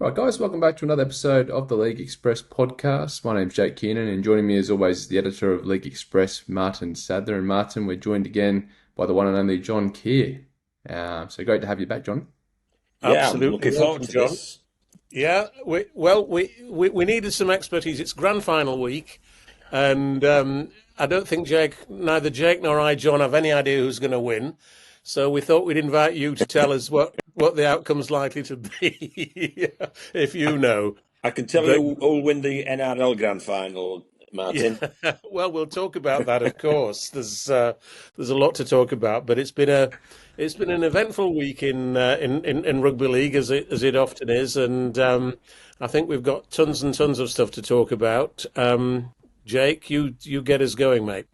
Right, guys, welcome back to another episode of the League Express podcast. My name's Jake Kearnan, and joining me as always is the editor of League Express, Martyn Sadler. And Martyn, we're joined again by the one and only John Kear. So great to have you back, John. Yeah, I'm Absolutely looking forward welcome, to John. this. Yeah, we needed some expertise. It's grand final week, and I don't think neither Jake nor I, John, have any idea who's going to win. So we thought we'd invite you to tell us what the outcome's likely to be, if you know. I can tell But you who'll win the NRL Grand Final, yeah, Martin. well, we'll talk about that, of course. There's a lot to talk about, but it's been an eventful week in rugby league as it often is, and I think we've got tons and tons of stuff to talk about. Jake, you get us going, mate.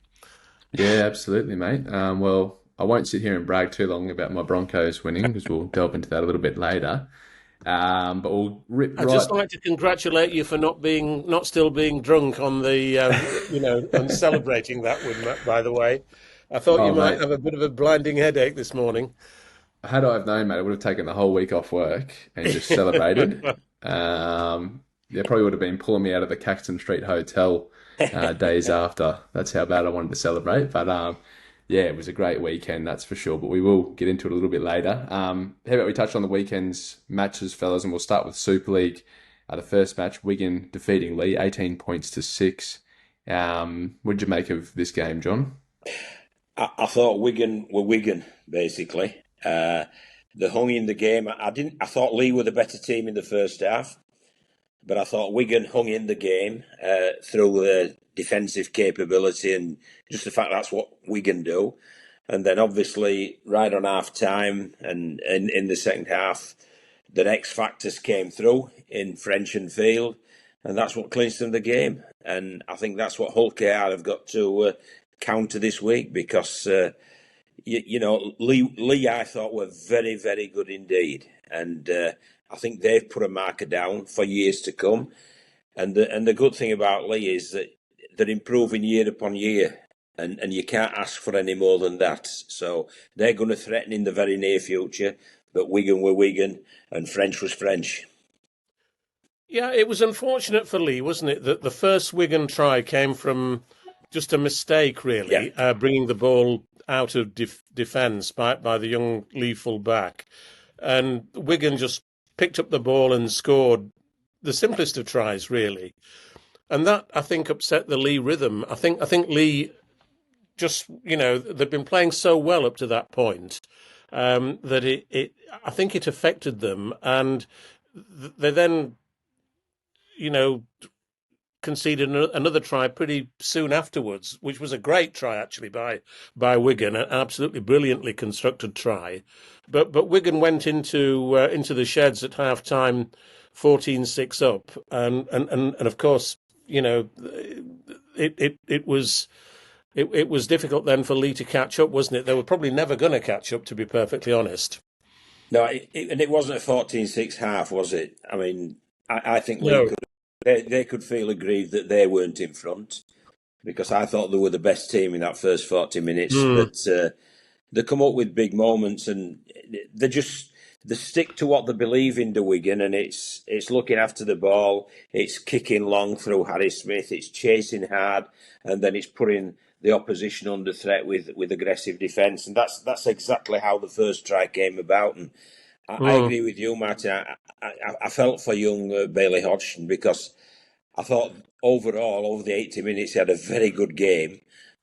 Yeah, absolutely, mate. Well, I won't sit here and brag too long about my Broncos winning because we'll delve into that a little bit later. But we'll rip I'd right. just like to congratulate you for not still being drunk on the and celebrating that win. By the way, I thought you Oh, might mate, have a bit of a blinding headache this morning. had I have known, mate, I would have taken the whole week off work and just celebrated. Yeah, probably would have been pulling me out of the Caxton Street Hotel days after. That's how bad I wanted to celebrate. But yeah, it was a great weekend, that's for sure. But we will get into it a little bit later. How about we touch on the weekend's matches, fellas, and we'll start with Super League. The first match, Wigan defeating Leigh, 18 points to 6. What did you make of this game, John? I thought Wigan were Wigan, basically. They hung in the game. I thought Leigh were the better team in the first half, but I thought Wigan hung in the game through their defensive capability and just the fact that's what Wigan do. And then obviously right on half time and in the second half, the X factors came through in French and Field, and that's what clinched them the game. And I think that's what Hull KR have got to counter this week because Leigh I thought were very, very good indeed, and I think they've put a marker down for years to come. And the good thing about Leigh is that they're improving year upon year, and you can't ask for any more than that. So they're going to threaten in the very near future. But Wigan were Wigan, and French was French. Yeah, it was unfortunate for Leigh, wasn't it, that the first Wigan try came from just a mistake, Yeah, really, bringing the ball out of defence by the young Leigh full back. And Wigan just picked up the ball and scored the simplest of tries, really. And that, I think, upset the Leigh rhythm. I think Leigh just, they'd been playing so well up to that point that I think it affected them. And they then, you know, conceded another try pretty soon afterwards, which was a great try actually by Wigan, an absolutely brilliantly constructed try. But Wigan went into the sheds at half time, 14-6 up, and of course, it was. It was difficult then for Leigh to catch up, wasn't it? They were probably never going to catch up, to be perfectly honest. no, and it wasn't a 14-6 half, was it? I mean, I think Leigh No. could they could feel aggrieved that they weren't in front because I thought they were the best team in that first 40 minutes. Mm. But they come up with big moments and they stick to what they believe in, the Wigan, and it's looking after the ball, it's kicking long through Harry Smith, it's chasing hard, and then it's putting the opposition under threat with aggressive defence, and that's exactly how the first try came about. And I Mm. agree with you, Martin. I felt for young Bailey Hodgson because I thought overall, over the 80 minutes, he had a very good game.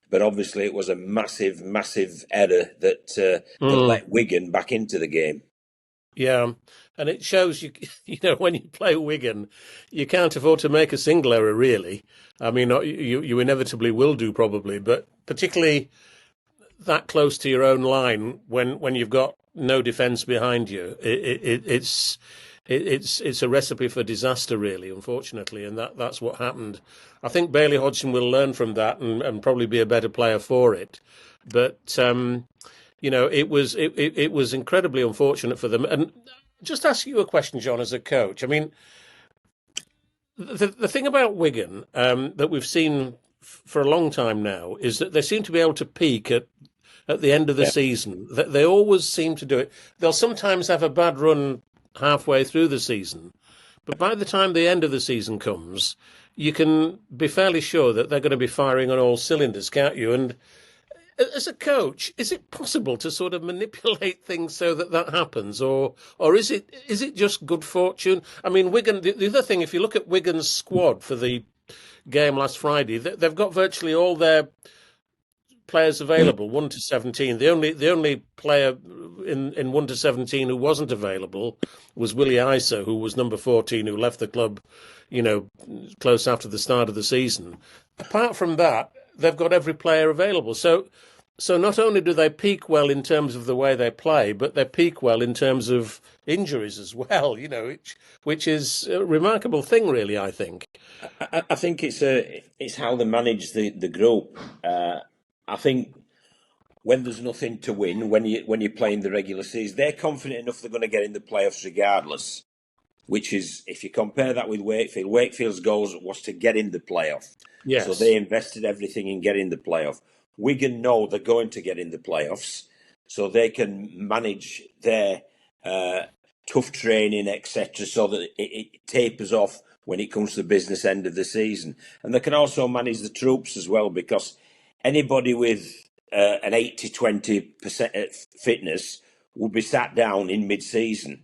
But obviously, it was a massive, massive error that Mm. let Wigan back into the game. Yeah, and it shows you, when you play Wigan, you can't afford to make a single error, really. I mean, you inevitably will do probably, but particularly that close to your own line when you've got no defence behind you, it's a recipe for disaster, really, unfortunately, and that's what happened. I think Bailey Hodgson will learn from that and probably be a better player for it, but it was incredibly unfortunate for them. And just ask you a question, John, as a coach. I mean, the thing about Wigan that we've seen for a long time now is that they seem to be able to peak at the end of the Yeah, season. They always seem to do it. They'll sometimes have a bad run halfway through the season, But by the time the end of the season comes, you can be fairly sure that they're going to be firing on all cylinders, can't you? And as a coach, is it possible to sort of manipulate things so that that happens, or is it just good fortune? I mean, Wigan. The other thing, if you look at Wigan's squad for the game last Friday, they've got virtually all their players available, 1 to 17. The only player in 1 to 17 who wasn't available was Willie Isa, who was number 14, who left the club, close after the start of the season. Apart from that, they've got every player available. So not only do they peak well in terms of the way they play, but they peak well in terms of injuries as well, which is a remarkable thing, really, I think. I think it's how they manage the group. I think when there's nothing to win, when you're playing the regular season, they're confident enough they're going to get in the playoffs regardless. Which is, if you compare that with Wakefield, Wakefield's goals was to get in the playoff. Yes. So they invested everything in getting the playoff. Wigan know they're going to get in the playoffs, so they can manage their tough training, etc., so that it tapers off when it comes to the business end of the season. And they can also manage the troops as well, because anybody with an 80-20% fitness will be sat down in mid-season.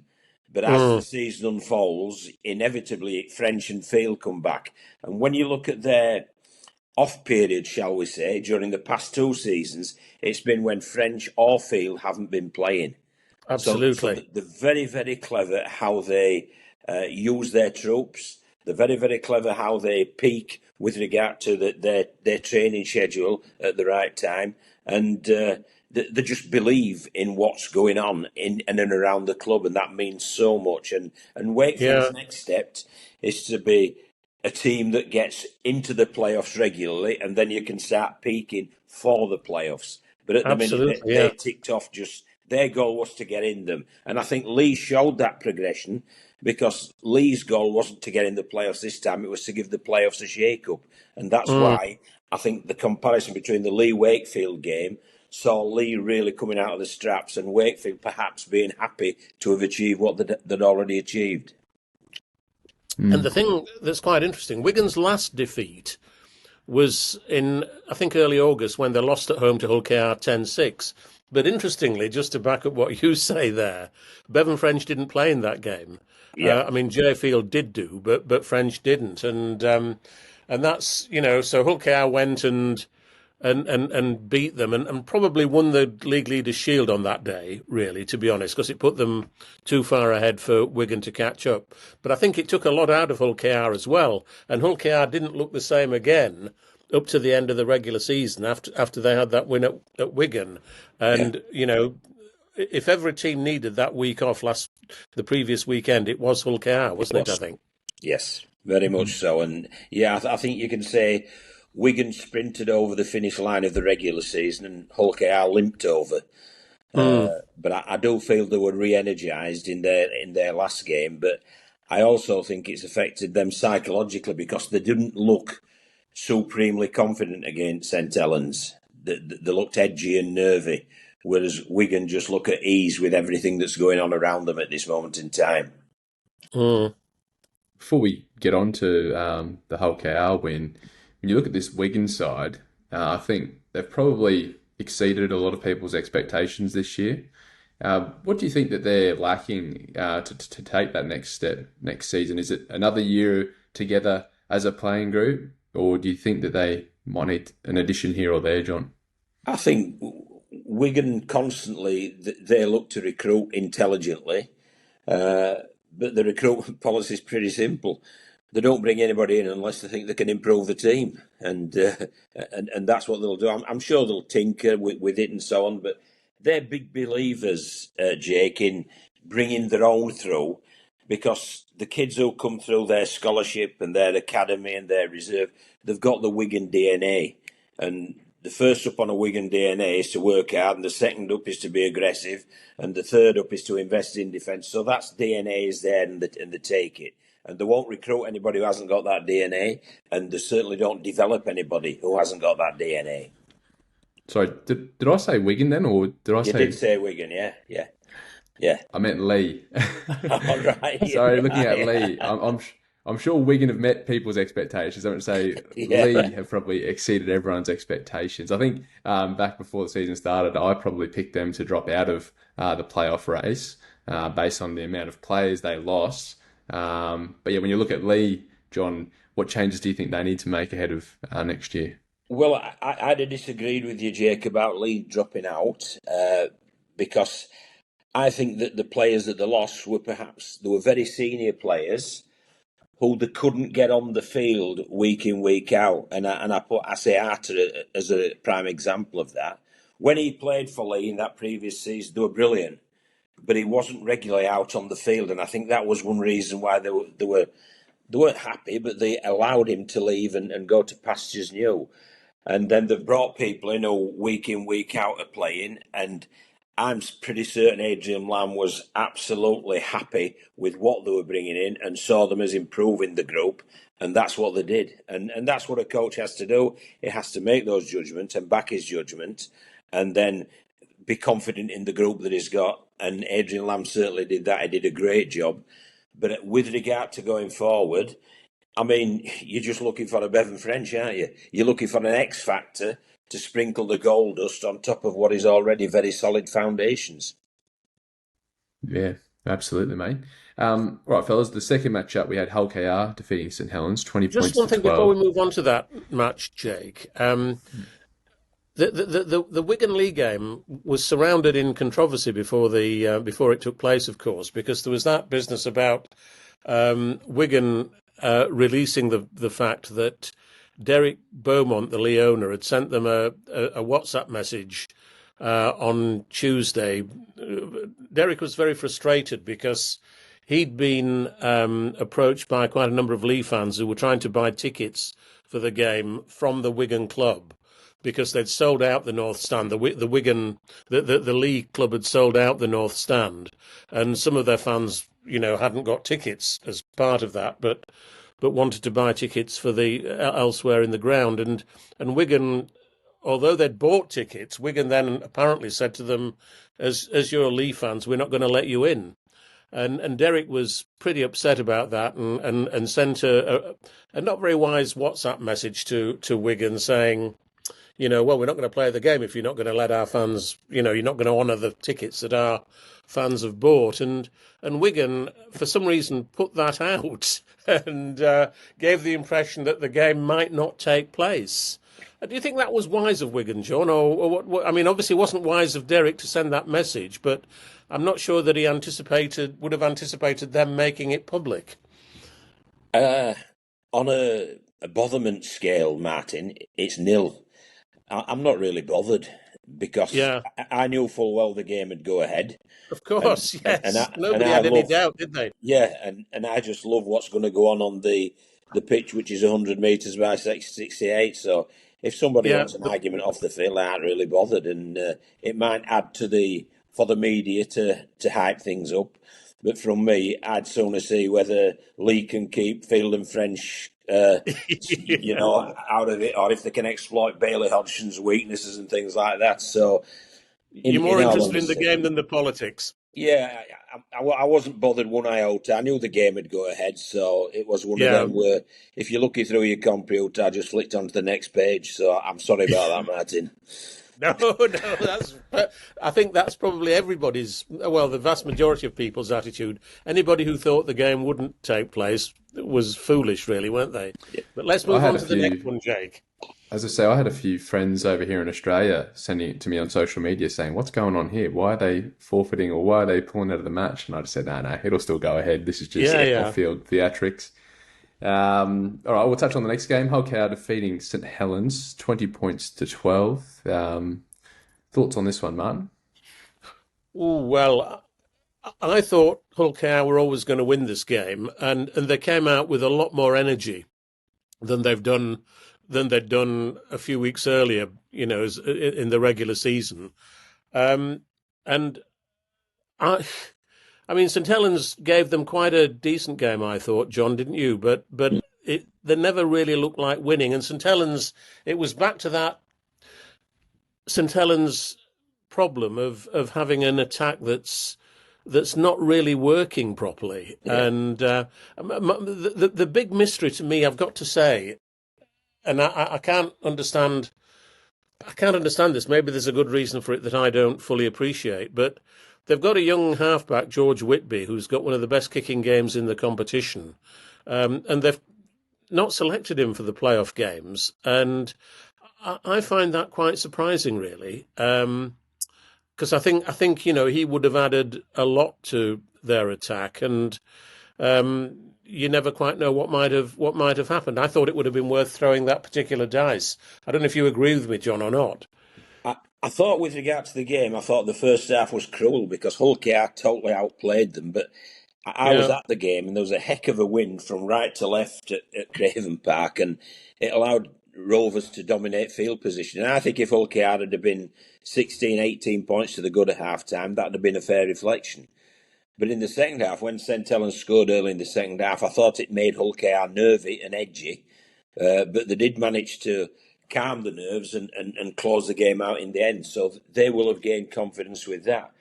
But as the season unfolds, inevitably French and Field come back. And when you look at their off period, shall we say, during the past 2 seasons, it's been when French or Field haven't been playing. Absolutely. So they're very, very clever how they use their troops. They're very, very clever how they peak with regard to their training schedule at the right time. And they just believe in what's going on in and around the club, and that means so much. And Wakefield's next step is to be a team that gets into the playoffs regularly, and then you can start peaking for the playoffs. But at the minute, they ticked off just their goal was to get in them. And I think Leigh showed that progression, because Leigh's goal wasn't to get in the playoffs this time, it was to give the playoffs a shake-up. And that's why I think the comparison between the Leigh-Wakefield game saw Leigh really coming out of the straps, and Wakefield perhaps being happy to have achieved what they'd already achieved. And the thing that's quite interesting, Wigan's last defeat was in, I think, early August, when they lost at home to Hull KR 10-6. But interestingly, just to back up what you say there, Bevan French didn't play in that game. Yeah. I mean, Jay Field did do, but French didn't. And that's, so Hull KR went and beat them and probably won the League Leaders' Shield on that day, really, to be honest, because it put them too far ahead for Wigan to catch up. But I think it took a lot out of Hull KR as well. And Hull KR didn't look the same again up to the end of the regular season after they had that win at Wigan. And, if ever a team needed that week off the previous weekend, it was Hull KR, wasn't it, I think? Yes, very much so. And, I think you can say Wigan sprinted over the finish line of the regular season and Hull KR limped over. But I do feel they were re-energised in their last game. But I also think it's affected them psychologically, because they didn't look supremely confident against St Helens. They looked edgy and nervy, whereas Wigan just look at ease with everything that's going on around them at this moment in time. Before we get on to the Hull KR win, when you look at this Wigan side, I think they've probably exceeded a lot of people's expectations this year. What do you think that they're lacking to take that next step next season? Is it another year together as a playing group, or do you think that they might need an addition here or there, John? I think Wigan constantly, they look to recruit intelligently, but the recruitment policy is pretty simple. They don't bring anybody in unless they think they can improve the team, and that's what they'll do. I'm sure they'll tinker with it and so on, but they're big believers, Jake, in bringing their own through, because the kids who come through their scholarship and their academy and their reserve, they've got the Wigan DNA. And the first up on a Wigan DNA is to work hard, and the second up is to be aggressive, and the third up is to invest in defence. So that's DNA is there, and they take it. And they won't recruit anybody who hasn't got that DNA, and they certainly don't develop anybody who hasn't got that DNA. Sorry, did I say Wigan then, or did I say... You did say Wigan, yeah. Yeah. I meant Leigh. All right. Sorry, looking at Right. Leigh, I'm sure Wigan have met people's expectations. I would say Yeah. Leigh have probably exceeded everyone's expectations. I think back before the season started, I probably picked them to drop out of the playoff race based on the amount of players they lost. But yeah, when you look at Leigh, John, what changes do you think they need to make ahead of next year? Well, I'd have disagreed with you, Jake, about Leigh dropping out because I think that the players that they lost they were very senior players who they couldn't get on the field week in, week out. And I say Arter as a prime example of that. When he played for Leigh in that previous season, they were brilliant, but he wasn't regularly out on the field. And I think that was one reason why they weren't happy, but they allowed him to leave and go to pastures new. And then they've brought people in, week out are playing. And I'm pretty certain Adrian Lamb was absolutely happy with what they were bringing in and saw them as improving the group. And that's what they did. And that's what a coach has to do. He has to make those judgments and back his judgment and then be confident in the group that he's got. And Adrian Lamb certainly did that. He did a great job. But with regard to going forward, I mean, you're just looking for a Bevan French, aren't you? You're looking for an X factor to sprinkle the gold dust on top of what is already very solid foundations. Yeah, absolutely, mate. Right, fellas, the second matchup we had Hull KR defeating St Helens, 20 Just points one to thing before we 12. move on to that match, Jake. The Wigan League game was surrounded in controversy before it took place, of course, because there was that business about Wigan releasing the fact that Derek Beaumont, the Leigh owner, had sent them a WhatsApp message on Tuesday. Derek was very frustrated because he'd been approached by quite a number of Leigh fans who were trying to buy tickets for the game from the Wigan club, because they'd sold out the North Stand. The Leigh club had sold out the North Stand, and some of their fans, hadn't got tickets as part of that, but wanted to buy tickets for the elsewhere in the ground. And Wigan, although they'd bought tickets, Wigan then apparently said to them, as you're Leigh fans, we're not going to let you in. And Derek was pretty upset about that and sent a not very wise WhatsApp message to Wigan saying, well, we're not going to play the game if you're not going to let our fans, you're not going to honour the tickets that our fans have bought. And Wigan, for some reason, put that out and gave the impression that the game might not take place. Do you think that was wise of Wigan, John? Or what? I mean, obviously it wasn't wise of Derek to send that message, but I'm not sure that he would have anticipated them making it public. On a botherment scale, Martyn, it's nil. I'm not really bothered because Yeah, I knew full well the game would go ahead. of course, yes. Nobody I had any love, doubt, did they? yeah, and I just love what's going to go on the pitch, which is 100 metres by 68. So if somebody Yeah, wants an argument off the field, I aren't really bothered, and it might add for the media to hype things up. But from me, I'd sooner see whether Leigh can keep Field and French, out of it, or if they can exploit Bailey Hodgson's weaknesses and things like that. So, You're in more all interested in the honesty, game than the politics. yeah, I wasn't bothered one iota. I knew the game would go ahead, so it was one of Yeah. them where if you're looking through your computer, I just flicked onto the next page. So I'm sorry about that, Martyn. No, I think that's probably the vast majority of people's attitude. Anybody who thought the game wouldn't take place was foolish, really, weren't they? But let's I move had on a to the next few, one, Jake. as I say, I had a few friends over here in Australia sending it to me on social media saying, what's going on here? Why are they forfeiting or why are they pulling out of the match? And I just said, no, it'll still go ahead. This is just Yeah. off-field theatrics. All right, we'll touch on the next game. Hull KR defeating St Helens, 20 points to 12. Thoughts on this one, Martyn? Oh, well, I thought Hull KR were always going to win this game, and they came out with a lot more energy than they'd done a few weeks earlier, in the regular season. And I mean, St Helens gave them quite a decent game, I thought, John, didn't you? But they never really looked like winning. And St Helens, it was back to that St Helens problem of having an attack that's that's not really working properly. Yeah. And the big mystery to me, I've got to say, and I can't understand. I can't understand this. Maybe there's a good reason for it that I don't fully appreciate. But they've got a young halfback, George Whitby, who's got one of the best kicking games in the competition, and they've not selected him for the playoff games, and I find that quite surprising, really, because I think he would have added a lot to their attack, and you never quite know what might have happened. I thought it would have been worth throwing that particular dice. I don't know if you agree with me, John, or not. I thought with regard to the game, I thought the first half was cruel because Hull KR totally outplayed them. But I was at the game and there was a heck of a wind from right to left at Craven Park, and it allowed Rovers to dominate field position. And I think if Hull KR had been 16, 18 points to the good at half time, that would have been a fair reflection. But in the second half, when St Helens scored early in the second half, I thought it made Hull KR nervy and edgy. But they did manage to calm the nerves and close the game out in the end. So they will have gained confidence with that.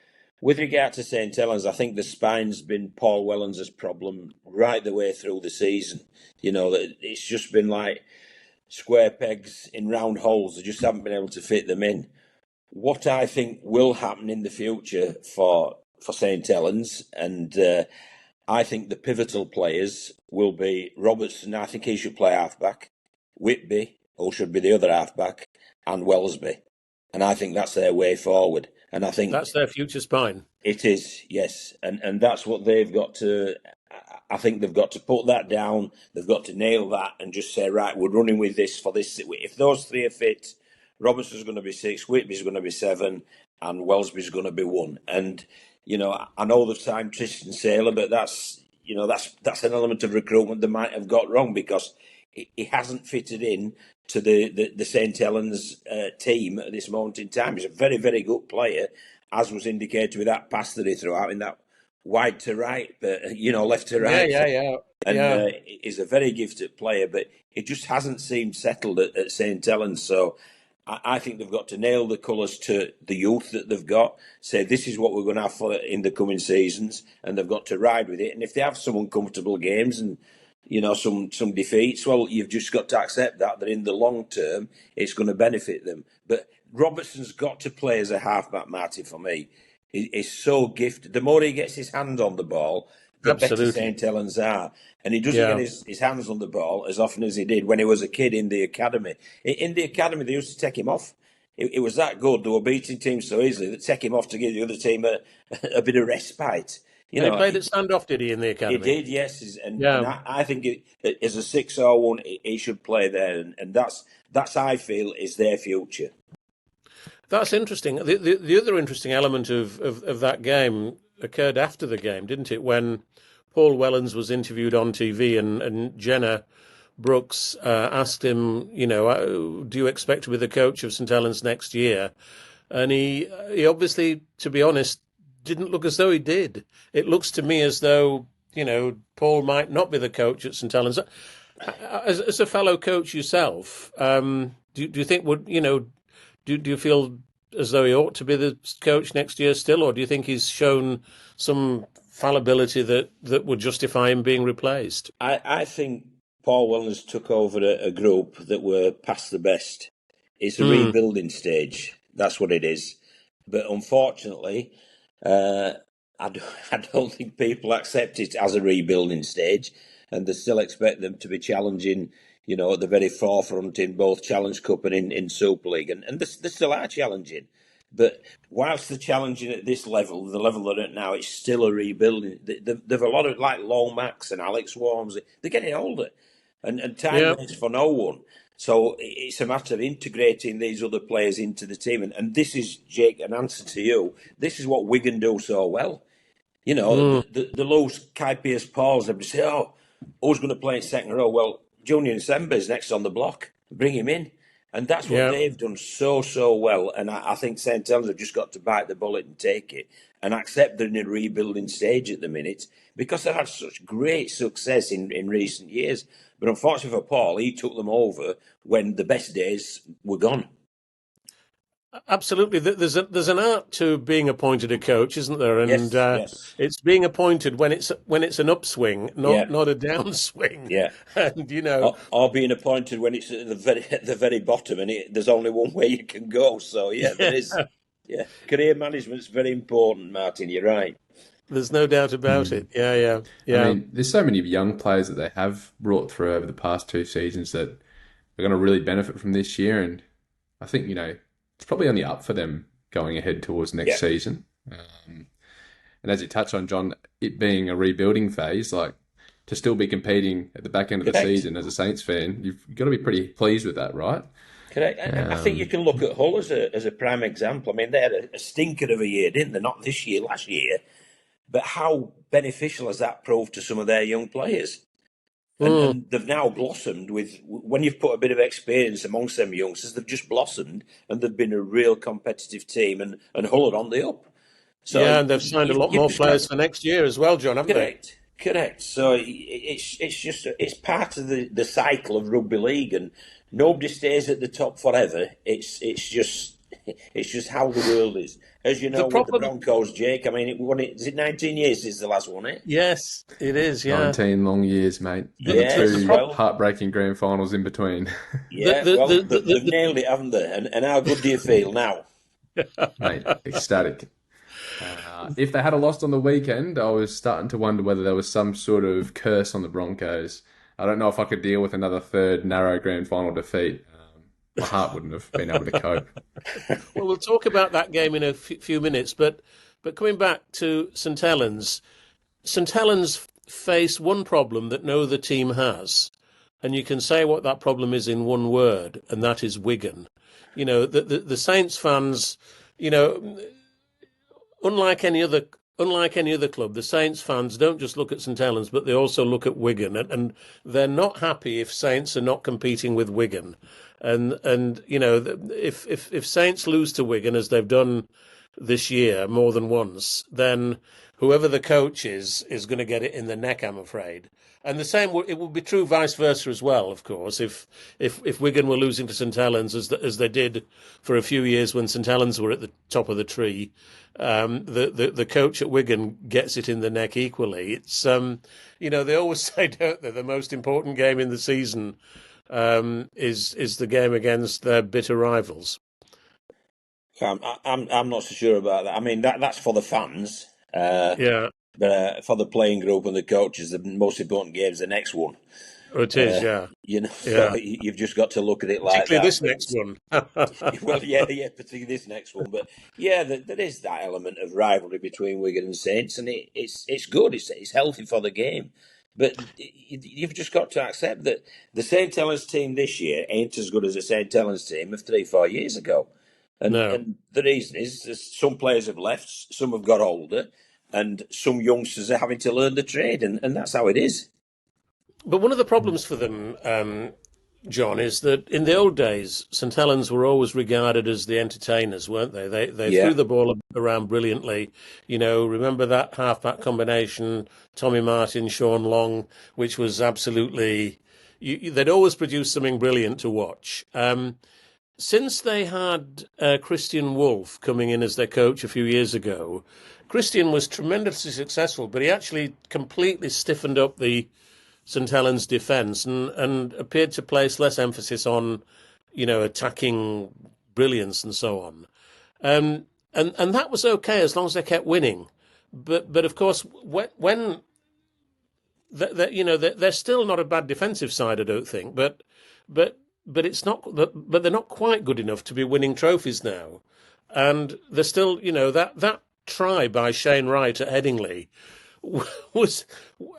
With regard to St Helens, I think the spine's been Paul Wellens' problem right the way through the season. It's just been like square pegs in round holes. They just haven't been able to fit them in. What I think will happen in the future for St Helens, and I think the pivotal players will be Robertson. I think he should play halfback. Whitby, who should be the other halfback, and Wellesby. And I think that's their way forward. And I think that's their future spine. It is, yes. And that's what they've got to. I think they've got to put that down. They've got to nail that and just say, right, we're running with this for this. If those three are fit, Robertson's going to be 6, Whitby's going to be 7, and Wellesby's going to be 1. And I know they've signed Tristan Saylor, but that's an element of recruitment they might have got wrong because he hasn't fitted in to the St Helens team at this moment in time. He's a very, very good player, as was indicated with that pass that he threw out in that wide to right, but left to right. Yeah. And he's a very gifted player, but it just hasn't seemed settled at St Helens. So I think they've got to nail the colours to the youth that they've got, say this is what we're going to have for in the coming seasons, and they've got to ride with it. And if they have some uncomfortable games and some defeats, well, you've just got to accept that in the long term it's going to benefit them. But Robertson's got to play as a halfback, Martyn, for me. He's so gifted. The more he gets his hand on the ball, the better St Helens are. And he doesn't get his hands on the ball as often as he did when he was a kid in the academy. In the academy, they used to take him off. It was that good. They were beating teams so easily that take him off to give the other team a bit of respite. He played at standoff, did he, in the academy? He did, yes. And I think as a 6 or 1, he should play there. And that's I feel, is their future. That's interesting. The other interesting element of that game occurred after the game, didn't it? When Paul Wellens was interviewed on TV and Jenna Brooks asked him, do you expect to be the coach of St Helens next year? And he obviously, to be honest, didn't look as though he did. It looks to me as though, Paul might not be the coach at St Helens. As a fellow coach yourself, do you think do you feel as though he ought to be the coach next year still, or do you think he's shown some fallibility that would justify him being replaced? I think Paul Wellens took over a group that were past the best. It's a rebuilding stage. That's what it is. But unfortunately, I don't think people accept it as a rebuilding stage, and they still expect them to be challenging, at the very forefront in both Challenge Cup and in Super League, and they still are challenging. But whilst they're challenging at this level, the level they're at now, it's still a rebuilding. They've a lot of like Lomax and Alex Worms. They're getting older, and time waits for no one. So it's a matter of integrating these other players into the team. And this is, Jake, an answer to you. This is what Wigan do so well. The loose Kai Pearce-Pauls, everybody say, who's going to play in second row? Well, Junior Nsembe's next on the block. Bring him in. And that's what they've done so well. And I think St Helens have just got to bite the bullet and take it and accept they're in a rebuilding stage at the minute because they've had such great success in recent years. But unfortunately for Paul, he took them over when the best days were gone. Absolutely. There's an art to being appointed a coach, isn't there? And Yes, yes, it's being appointed when it's an upswing, yeah, not a downswing. yeah. And you know, Or being appointed when it's at the very bottom, and there's only one way you can go. So yeah, there yeah, is. Yeah, career management's very important, Martin. You're right. there's no doubt about Mm. it. Yeah, yeah, I yeah. mean, there's so many young players that they have brought through over the past 2 seasons that are going to really benefit from this year. And I think, it's probably only up for them going ahead towards next Yeah, season. And as you touch on, John, it being a rebuilding phase, like to still be competing at the back end of the correct. season as a Saints fan, you've got to be pretty pleased with that, right? Correct. And I think you can look at Hull as a prime example. I mean, they had a stinker of a year, didn't they? Not this year, last year. But how beneficial has that proved to some of their young players? Mm. And they've now blossomed with, when you've put a bit of experience amongst them youngsters, they've just blossomed and they've been a real competitive team, and Hull are on the up. So Yeah, and they've signed a lot you've more just got players for next year as well, John, haven't they? correct. So it's part of the cycle of rugby league, and nobody stays at the top forever. It's just how the world is. As you The know, with the problem, Broncos, Jake. I mean, is it 19 years since the last one? Eh? yes, it is. Yeah, 19 long years, mate, and Yes. two Well, heartbreaking grand finals in between. yeah. the Well, the the, they've the, nailed it, haven't they? And how good do you feel now? Mate, ecstatic. If they had a lost on the weekend, I was starting to wonder whether there was some sort of curse on the Broncos. I don't know if I could deal with another third narrow grand final defeat. My heart wouldn't have been able to cope. well, we'll talk about that game in a few minutes, but coming back to St Helens face one problem that no other team has, and you can say what that problem is in one word, and that is Wigan. The Saints fans, you know, unlike any other club, the Saints fans don't just look at St Helens, but they also look at Wigan, and they're not happy if Saints are not competing with Wigan, and if Saints lose to Wigan as they've done this year more than once, then whoever the coach is going to get it in the neck, I'm afraid. And the same, it will be true vice versa as well, of course. If Wigan were losing to St Helens as they did for a few years when St Helens were at the top of the tree, the coach at Wigan gets it in the neck equally. It's they always say, don't they, the most important game in the season is the game against their bitter rivals. I'm not so sure about that. I mean, that's for the fans. Yeah, But for the playing group and the coaches, the most important game is the next one. it is. Yeah, So yeah. you've just got to look at it like Particularly that. this next one. Well, yeah, particularly this next one. But yeah, there is that element of rivalry between Wigan and Saints, and it's good. It's healthy for the game. But you've just got to accept that the St Helens team this year ain't as good as the St Helens team of 3-4 years ago. No. And the reason is some players have left, some have got older, and some youngsters are having to learn the trade, and that's how it is. But one of the problems for them, John, is that in the old days, St Helens were always regarded as the entertainers, weren't they? They Yeah, threw the ball around brilliantly. Remember that half-back combination, Tommy Martyn, Sean Long, which was absolutely... they'd always produce something brilliant to watch. Since they had Christian Wolff coming in as their coach a few years ago, Christian was tremendously successful, but he actually completely stiffened up the St Helens defence and appeared to place less emphasis on, attacking brilliance and so on. And that was okay as long as they kept winning. But of course, when they're still not a bad defensive side, I don't think, but it's not. But they're not quite good enough to be winning trophies now, and they're still, that try by Shane Wright at Headingley was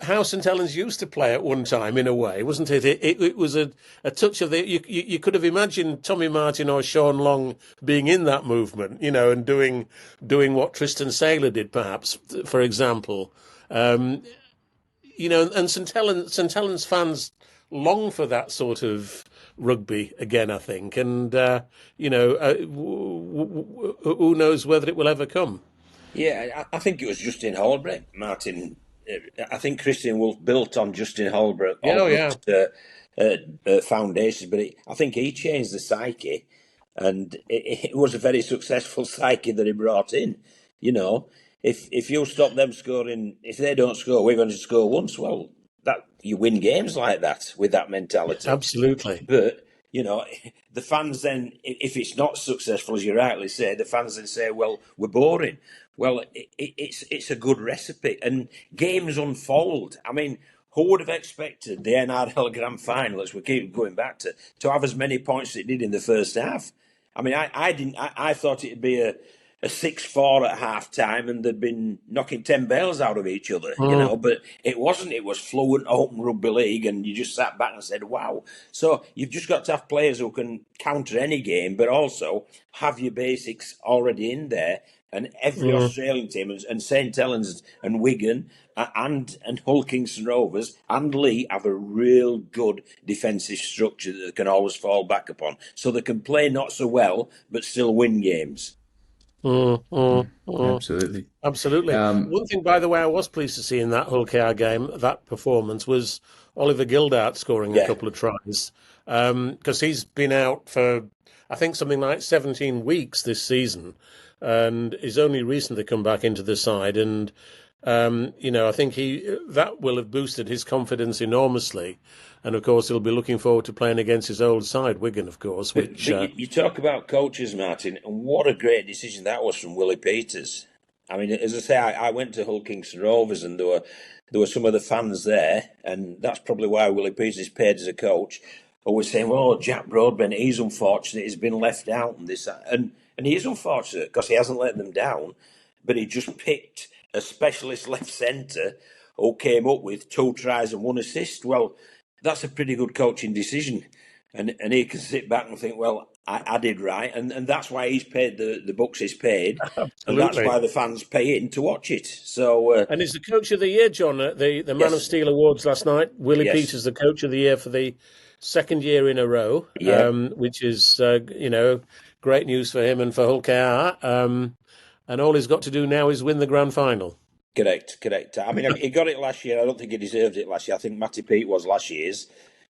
how St Helens used to play at one time, in a way, wasn't it? It was a touch of the. You could have imagined Tommy Martyn or Sean Long being in that movement, and doing what Tristan Saylor did, perhaps, for example. And St Helens fans long for that sort of rugby again, I think, and who knows whether it will ever come. yeah. I think it was Justin Holbrook, Martin. I think Christian Wolff built on Justin Yeah, oh, yeah. Holbrook's foundations, but I think he changed the psyche. and it was a very successful psyche that he brought in. You know, if you stop them scoring, if they don't score, we're going to score once. Well, that you win games like that with that mentality. Absolutely. But you know, the fans then, if it's not successful, as you rightly say, the fans then say, "Well, we're boring." Well, it's a good recipe, and games unfold. I mean, who would have expected the NRL Grand Final, as we keep going back to have as many points as it did in the first half? I mean, I didn't. I thought it'd be a 6-4 at half time, and they'd been knocking 10 bells out of each other, you know, but it wasn't. It was fluent open rugby league, and you just sat back and said, wow. So you've just got to have players who can counter any game, but also have your basics already in there. And every Australian team, and St Helens and Wigan and Hull Kingston Rovers and Leigh have a real good defensive structure that they can always fall back upon. So they can play not so well, but still win games. Absolutely. Absolutely. One thing, by the way, I was pleased to see in that Hull KR game, that performance, was Oliver Gildart scoring a couple of tries, because he's been out for, I think, something like 17 weeks this season, and he's only recently come back into the side. And I think that will have boosted his confidence enormously. And of course, he'll be looking forward to playing against his old side, Wigan, of course. Which you talk about coaches, Martyn, and what a great decision that was from Willie Peters. I mean, as I say, I went to Hull Kingston Rovers, and there were some of the fans there, and that's probably why Willie Peters is paid as a coach. Always saying, "Well, Jack Broadbent, he's unfortunate, he's been left out," and this, and he is unfortunate because he hasn't let them down, but he just picked a specialist left centre who came up with 2 tries and 1 assist. Well, that's a pretty good coaching decision. And he can sit back and think, well, I did right. And that's why he's paid the bucks he's paid. Absolutely. And that's why the fans pay in to watch it. So, and he's the coach of the year, John, at the Man of Steel Awards last night. Willie Peters, the coach of the year for the 2nd year in a row, which is, great news for him and for Hull KR. And all he's got to do now is win the Grand Final. Correct. I mean, he got it last year. I don't think he deserved it last year. I think Matty Pete was last year's.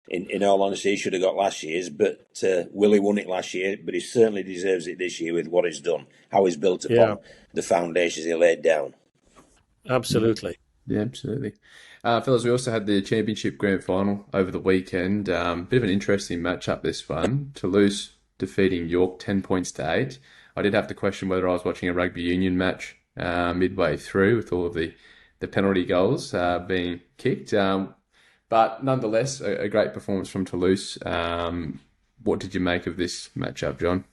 In all honesty, he should have got last year's, but Willie won it last year. But he certainly deserves it this year with what he's done, how he's built upon the foundations he laid down. Absolutely. Yeah, absolutely. Fellas, we also had the Championship Grand Final over the weekend. Bit of an interesting matchup, this one. Toulouse defeating York 10 points to 8. I did have to question whether I was watching a rugby union match midway through with all of the penalty goals being kicked. But nonetheless, a great performance from Toulouse. What did you make of this matchup, John?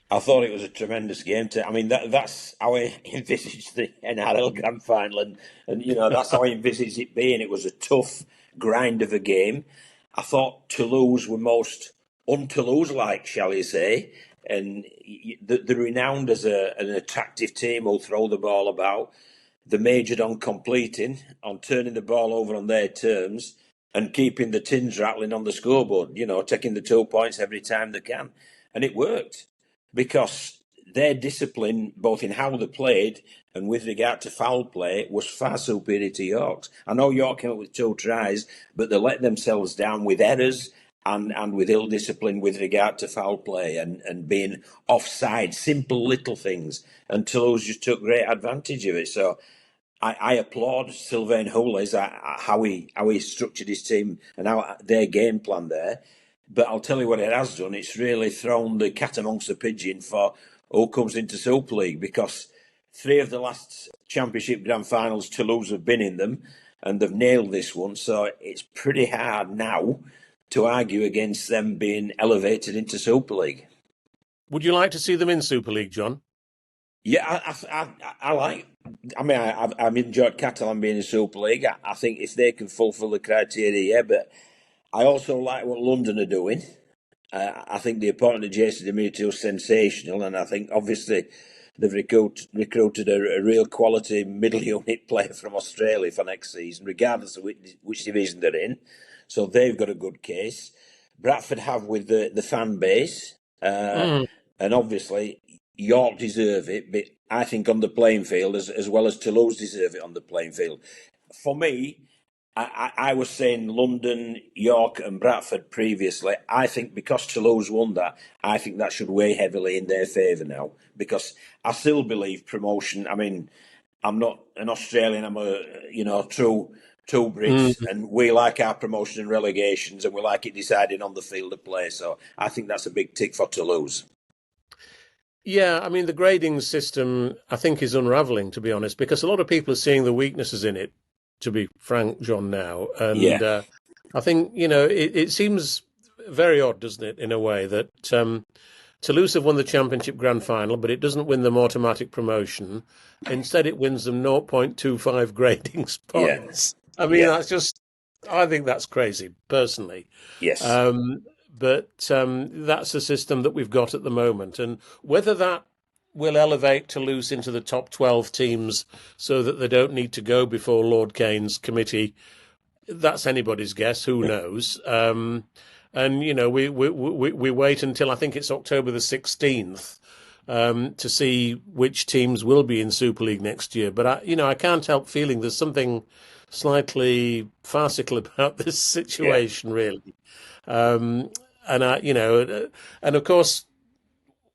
I thought it was a tremendous game. I mean, that's how I envisaged the NRL Grand Final, and that's how I envisaged it being. It was a tough grind of a game. I thought Toulouse were most un-Toulouse-like, shall you say, and they're renowned as an attractive team who'll throw the ball about. They majored on completing, on turning the ball over on their terms, and keeping the tins rattling on the scoreboard, taking the 2 points every time they can. And it worked, because their discipline, both in how they played and with regard to foul play, was far superior to York's. I know York came up with 2 tries, but they let themselves down with errors and with ill discipline with regard to foul play and being offside, simple little things. And Toulouse just took great advantage of it. So I applaud Sylvain Houlis, how he structured his team and how their game plan there. But I'll tell you what it has done. It's really thrown the cat amongst the pigeon for who comes into Super League, because 3 of the last Championship Grand Finals, Toulouse have been in them, and they've nailed this one. So it's pretty hard now to argue against them being elevated into Super League. Would you like to see them in Super League, John? Yeah, I like. I mean, I've enjoyed Catalan being in Super League. I think if they can fulfil the criteria, but I also like what London are doing. I think the appointment of Jason Demetriou is sensational, and I think obviously they've recruited a real quality middle unit player from Australia for next season, regardless of which division they're in. So they've got a good case. Bradford have with the fan base, and obviously York deserve it, but I think on the playing field as well as Toulouse deserve it on the playing field. For me, I was saying London, York, and Bradford previously. I think because Toulouse won that, I think that should weigh heavily in their favour now. Because I still believe promotion. I mean, I'm not an Australian. I'm true Brits, and we like our promotion and relegations, and we like it decided on the field of play. So I think that's a big tick for Toulouse. Yeah, I mean, the grading system, I think, is unravelling, to be honest, because a lot of people are seeing the weaknesses in it, to be frank, John, now. And I think, it seems very odd, doesn't it, in a way, that Toulouse have won the Championship Grand Final, but it doesn't win them automatic promotion. Instead, it wins them 0.25 grading points. Yeah. I mean, I think that's crazy, personally. Yes. But that's the system that we've got at the moment. And whether that will elevate Toulouse into the top 12 teams so that they don't need to go before Lord Kane's committee, that's anybody's guess. Who knows? And, we wait until I think it's October the 16th to see which teams will be in Super League next year. But, I can't help feeling there's something slightly farcical about this situation, really. And of course,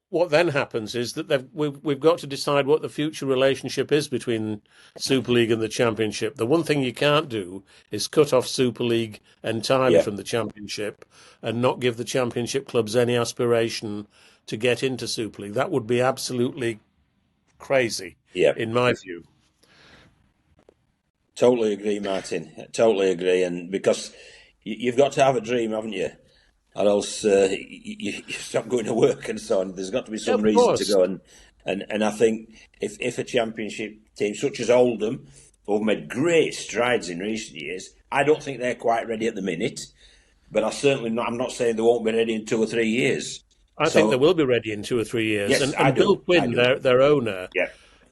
what then happens is that we've got to decide what the future relationship is between Super League and the Championship. The one thing you can't do is cut off Super League entirely from the Championship and not give the Championship clubs any aspiration to get into Super League. That would be absolutely crazy, in my view. Totally agree, Martyn. Totally agree. And because you've got to have a dream, haven't you? Or else you stop going to work and so on. There's got to be some reason to go. And I think if a Championship team such as Oldham, who've made great strides in recent years, I don't think they're quite ready at the minute. But I'm not saying they won't be ready in 2 or 3 years. I think they will be ready in 2 or 3 years. Yes, and Bill Quinn, their owner,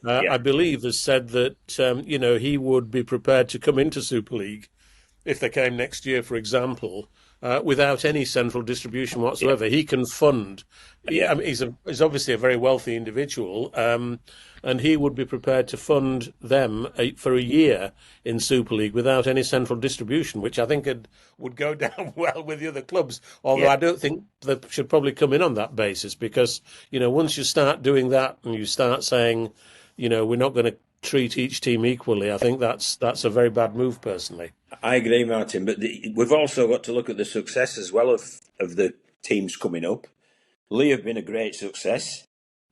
I believe, has said that he would be prepared to come into Super League if they came next year, for example. Without any central distribution whatsoever. He can fund. He's obviously a very wealthy individual, and he would be prepared to fund them for a year in Super League without any central distribution, which I think would go down well with the other clubs. Although I don't think they should probably come in on that basis, because once you start doing that and you start saying, we're not going to treat each team equally, I think that's a very bad move, personally. I agree, Martyn, but we've also got to look at the success as well of the teams coming up. Leigh have been a great success.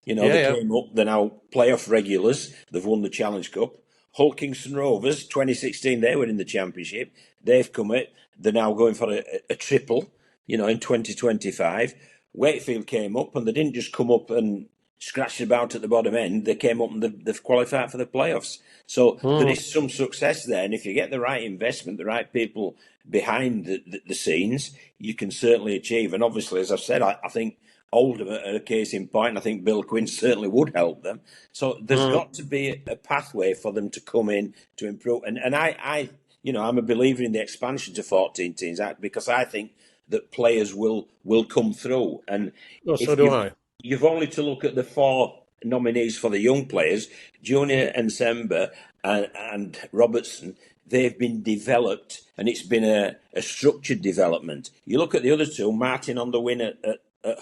They came up, they're now playoff regulars, they've won the Challenge Cup. Hull Kingston Rovers, 2016, they were in the Championship. They've come up, they're now going for a triple, in 2025. Wakefield came up, and they didn't just come up and scratched about at the bottom end. They came up and they've qualified for the playoffs. So there is some success there. And if you get the right investment, the right people behind the scenes, you can certainly achieve. And obviously, as I've said, I think Oldham are a case in point. I think Bill Quinn certainly would help them. So there's got to be a pathway for them to come in to improve. And I'm a believer in the expansion to 14 teams because I think that players will come through. And so do I. You've only to look at the 4 nominees for the young players, Junior and Sember and Robertson. They've been developed, and it's been a structured development. You look at the other 2, Martyn on the win at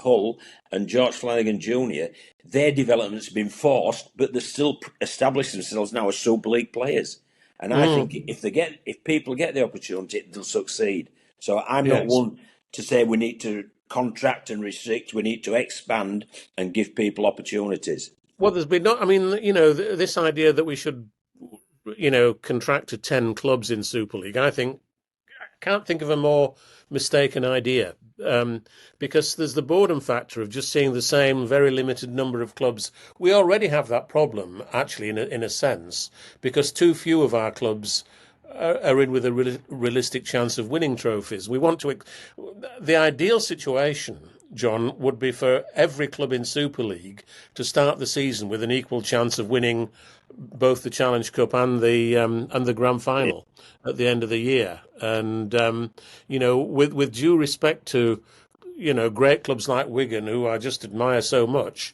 Hull and George Flanagan Jr., their development's been forced, but they're still established themselves now as Super League players. And I think if people get the opportunity, they'll succeed. So I'm not one to say we need to contract and restrict. We need to expand and give people opportunities. Well, there's been this idea that we should, contract to 10 clubs in Super League. I can't think of a more mistaken idea, because there's the boredom factor of just seeing the same very limited number of clubs. We already have that problem, actually, in a sense, because too few of our clubs are in with a realistic chance of winning trophies. We want to. The ideal situation, John, would be for every club in Super League to start the season with an equal chance of winning both the Challenge Cup and the Grand Final at the end of the year. And with due respect to great clubs like Wigan, who I just admire so much,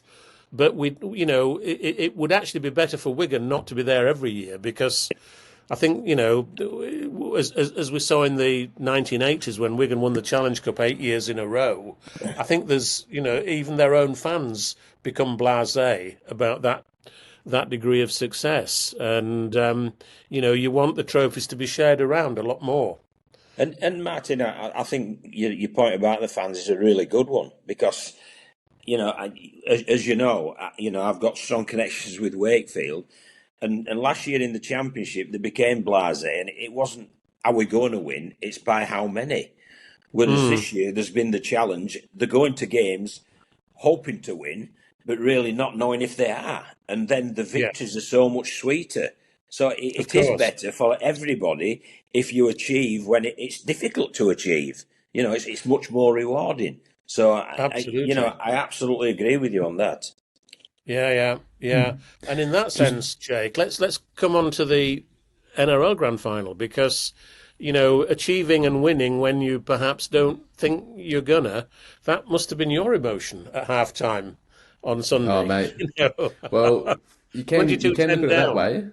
but it would actually be better for Wigan not to be there every year, because I think, as we saw in the 1980s when Wigan won the Challenge Cup 8 years in a row, I think there's, even their own fans become blasé about that degree of success. And, you want the trophies to be shared around a lot more. And Martyn, I think your point about the fans is a really good one because, as you know, I've got strong connections with Wakefield, and last year in the Championship they became blasé, and it wasn't are we going to win? It's by how many. Whereas this year there's been the challenge. They're going to games hoping to win, but really not knowing if they are, and then the victories are so much sweeter. So it is better for everybody if you achieve when it's difficult to achieve. It's much more rewarding. So Absolutely. I absolutely agree with you on that. Yeah. And in that sense, Jake, let's come on to the NRL Grand Final because, achieving and winning when you perhaps don't think you're gonna, that must have been your emotion at halftime on Sunday. Oh, mate. Well, you can look at it that way.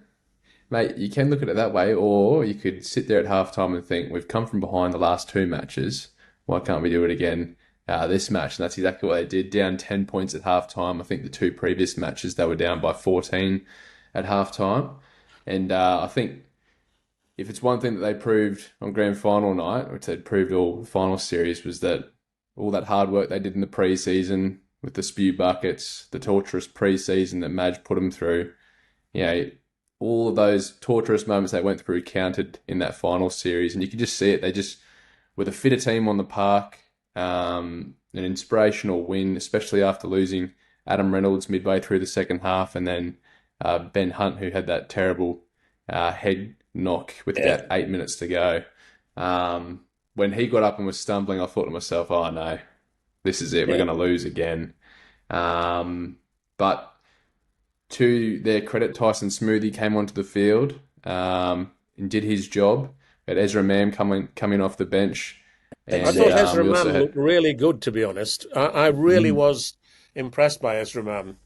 Mate, you can look at it that way, or you could sit there at halftime and think, we've come from behind the last two matches. Why can't we do it again this match? And that's exactly what they did. Down 10 points at halftime. I think the two previous matches, they were down by 14 at halftime. And I think if it's one thing that they proved on Grand Final night, which they'd proved all the final series, was that all that hard work they did in the pre-season with the spew buckets, the torturous pre-season that Madge put them through, all of those torturous moments they went through counted in that final series. And you could just see it. They just, with a fitter team on the park, an inspirational win, especially after losing Adam Reynolds midway through the second half, and then Ben Hunt, who had that terrible head knock with about 8 minutes to go. When he got up and was stumbling, I thought to myself, oh no, this is it. We're going to lose again. But to their credit, Tyson Smoothie came onto the field and did his job. Had Ezra Mam coming off the bench. And, I thought Ezra Mam looked really good, to be honest. I really was impressed by Ezra Mam.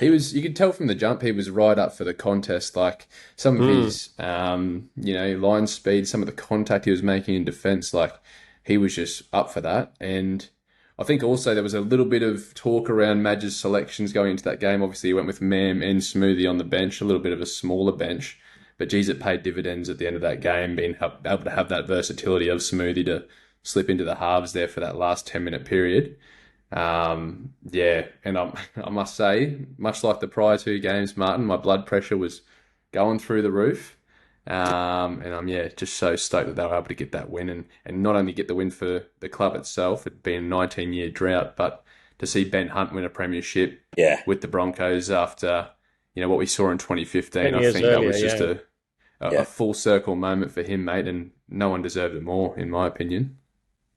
You could tell from the jump, he was right up for the contest. Like some of his, line speed, some of the contact he was making in defence, like he was just up for that. And I think also there was a little bit of talk around Madge's selections going into that game. Obviously, he went with Mam and Smoothie on the bench, a little bit of a smaller bench. But geez, it paid dividends at the end of that game, being able to have that versatility of Smoothie to slip into the halves there for that last 10-minute period. And I must say, much like the prior two games, Martyn, my blood pressure was going through the roof. And I'm just so stoked that they were able to get that win and not only get the win for the club itself, it'd been a 19-year drought, but to see Ben Hunt win a premiership with the Broncos after what we saw in 2015, I think that was just a full circle moment for him, mate, and no one deserved it more, in my opinion.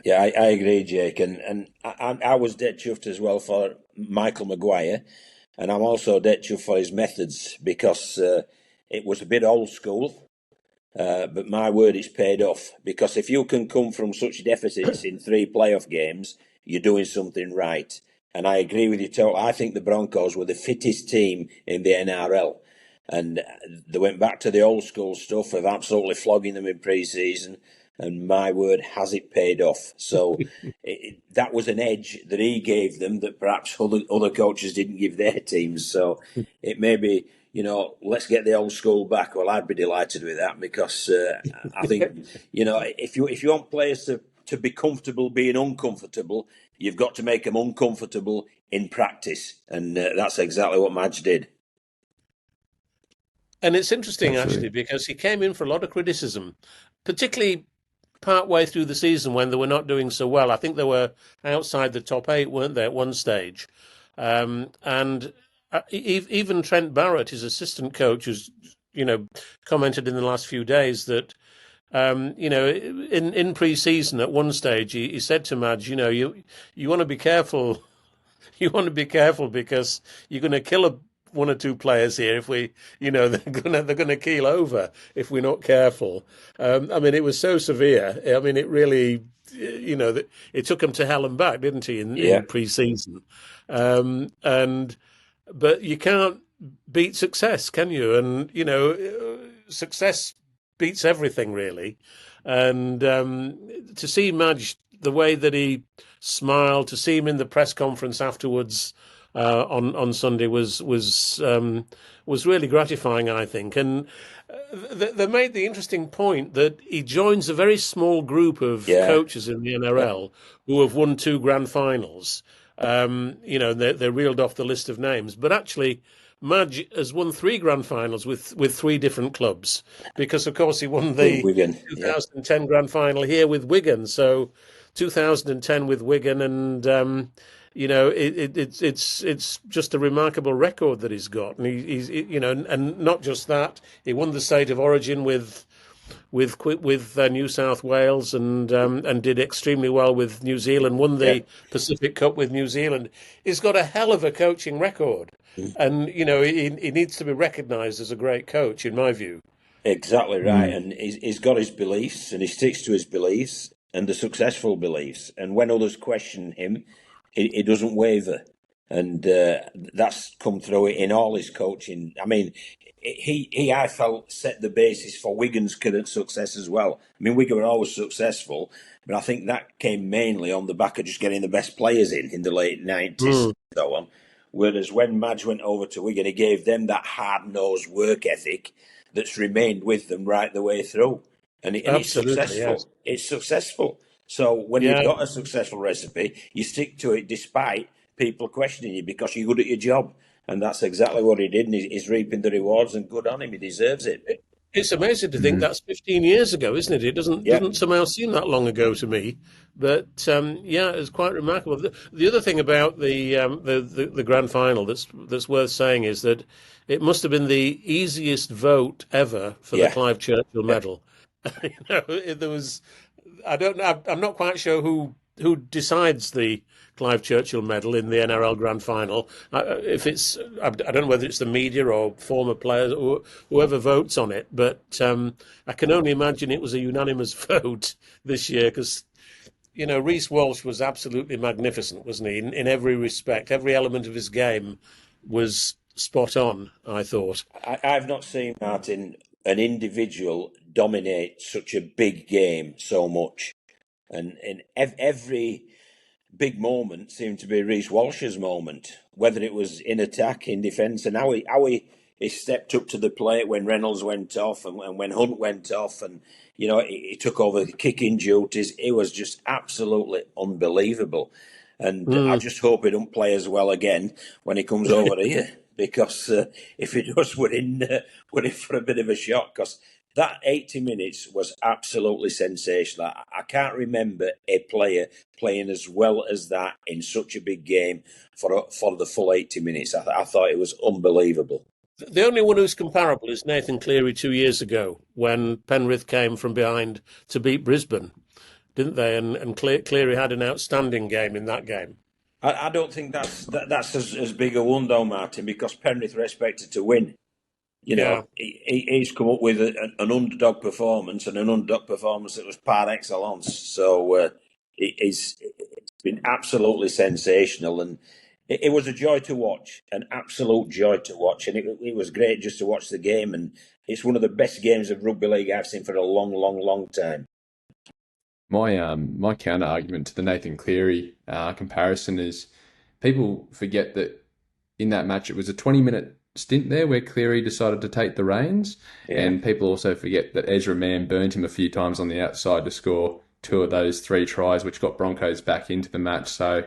Yeah, I agree, Jake, and I was dead chuffed as well for Michael Maguire, and I'm also dead chuffed for his methods because it was a bit old school. But my word, it's paid off, because if you can come from such deficits in 3 playoff games, you're doing something right. And I agree with you totally. I think the Broncos were the fittest team in the NRL. And they went back to the old school stuff of absolutely flogging them in pre-season. And my word, has it paid off. So that was an edge that he gave them that perhaps other coaches didn't give their teams. So it may be, let's get the old school back. Well, I'd be delighted with that, because I think, if you want players to be comfortable being uncomfortable, you've got to make them uncomfortable in practice. And that's exactly what Madge did. And it's interesting, actually, because he came in for a lot of criticism, particularly part way through the season when they were not doing so well. I think they were outside the top 8, weren't they, at one stage? And even Trent Barrett, his assistant coach, who's commented in the last few days that in pre-season at one stage he said to Madge, you want to be careful. You want to be careful because you're going to kill one or two players here if we, they're going to keel over if we're not careful. It was so severe. It really, it took him to hell and back, didn't he, in pre-season? But you can't beat success, can you? And, success beats everything really. And to see Madge, the way that he smiled, to see him in the press conference afterwards on Sunday was really gratifying, I think. And they made the interesting point that he joins a very small group of coaches in the NRL who have won 2 grand finals. They're reeled off the list of names, but actually Madge has won 3 grand finals with 3 different clubs, because of course he won the Wigan, 2010 grand final here with Wigan. So 2010 with Wigan, and it's just a remarkable record that he's got, and he's and not just that, he won the State of Origin with New South Wales, and did extremely well with New Zealand, won the Pacific Cup with New Zealand. He's got a hell of a coaching record, and he needs to be recognised as a great coach, in my view. Exactly right, and he's got his beliefs, and he sticks to his beliefs, and the successful beliefs. And when others question him, he doesn't waver, and that's come through in all his coaching. I mean, he I felt set the basis for Wigan's current success as well. I mean, Wigan were always successful, but I think that came mainly on the back of just getting the best players in the late 90s and so on. Whereas when Madge went over to Wigan, he gave them that hard-nosed work ethic that's remained with them right the way through. And it's successful. Yes. It's successful. So when you've got a successful recipe, you stick to it despite people questioning you, because you're good at your job. And that's exactly what he did, and he's reaping the rewards, and good on him. He deserves it. It's amazing to think that's 15 years ago, isn't it? It doesn't somehow seem that long ago to me. But it's quite remarkable. The other thing about the grand final that's worth saying is that it must have been the easiest vote ever for the Clive Churchill Medal. There was, I don't know, I'm not quite sure who decides the Clive Churchill Medal in the NRL Grand Final. If it's, I don't know whether it's the media or former players or whoever votes on it, but I can only imagine it was a unanimous vote this year, because Reece Walsh was absolutely magnificent, wasn't he? In every respect, every element of his game was spot on, I thought. I've not seen, Martyn, an individual dominate such a big game so much. And every big moment seemed to be Reece Walsh's moment, whether it was in attack, in defence, and how he stepped up to the plate when Reynolds went off, and when Hunt went off, and he took over the kicking duties. It was just absolutely unbelievable. And I just hope he don't play as well again when he comes over here, because if he does, we're in for a bit of a shock, because that 80 minutes was absolutely sensational. I can't remember a player playing as well as that in such a big game for the full 80 minutes. I thought it was unbelievable. The only one who's comparable is Nathan Cleary 2 years ago, when Penrith came from behind to beat Brisbane, didn't they? And Cleary had an outstanding game in that game. I don't think that's as big a one, though, Martyn, because Penrith were expected to win. He's come up with an underdog performance, and an underdog performance that was par excellence. So it's been absolutely sensational, and it was a joy to watch, an absolute joy to watch. And it was great just to watch the game, and it's one of the best games of rugby league I've seen for a long, long, long time. My counter argument to the Nathan Cleary comparison is, people forget that in that match it was a 20-minute stint there where Cleary decided to take the reins, and people also forget that Ezra Mann burnt him a few times on the outside to score 2 of those 3 tries, which got Broncos back into the match. So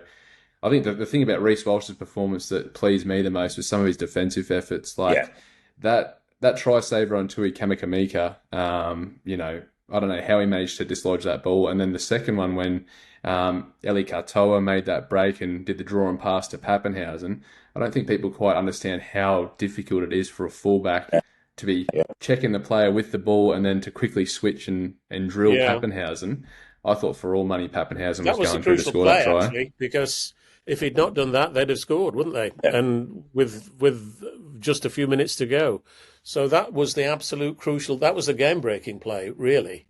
I think the thing about Reece Walsh's performance that pleased me the most was some of his defensive efforts, like that try saver on Tui Kamikamika. I don't know how he managed to dislodge that ball, and then the second one when Eli Katoa made that break and did the draw and pass to Pappenhausen. I don't think people quite understand how difficult it is for a fullback to be checking the player with the ball and then to quickly switch and drill Pappenhausen. I thought for all money Pappenhausen was going through to score that try. Actually, because if he'd not done that, they'd have scored, wouldn't they? Yeah. And with just a few minutes to go. So that was the absolute crucial, that was a game-breaking play, really.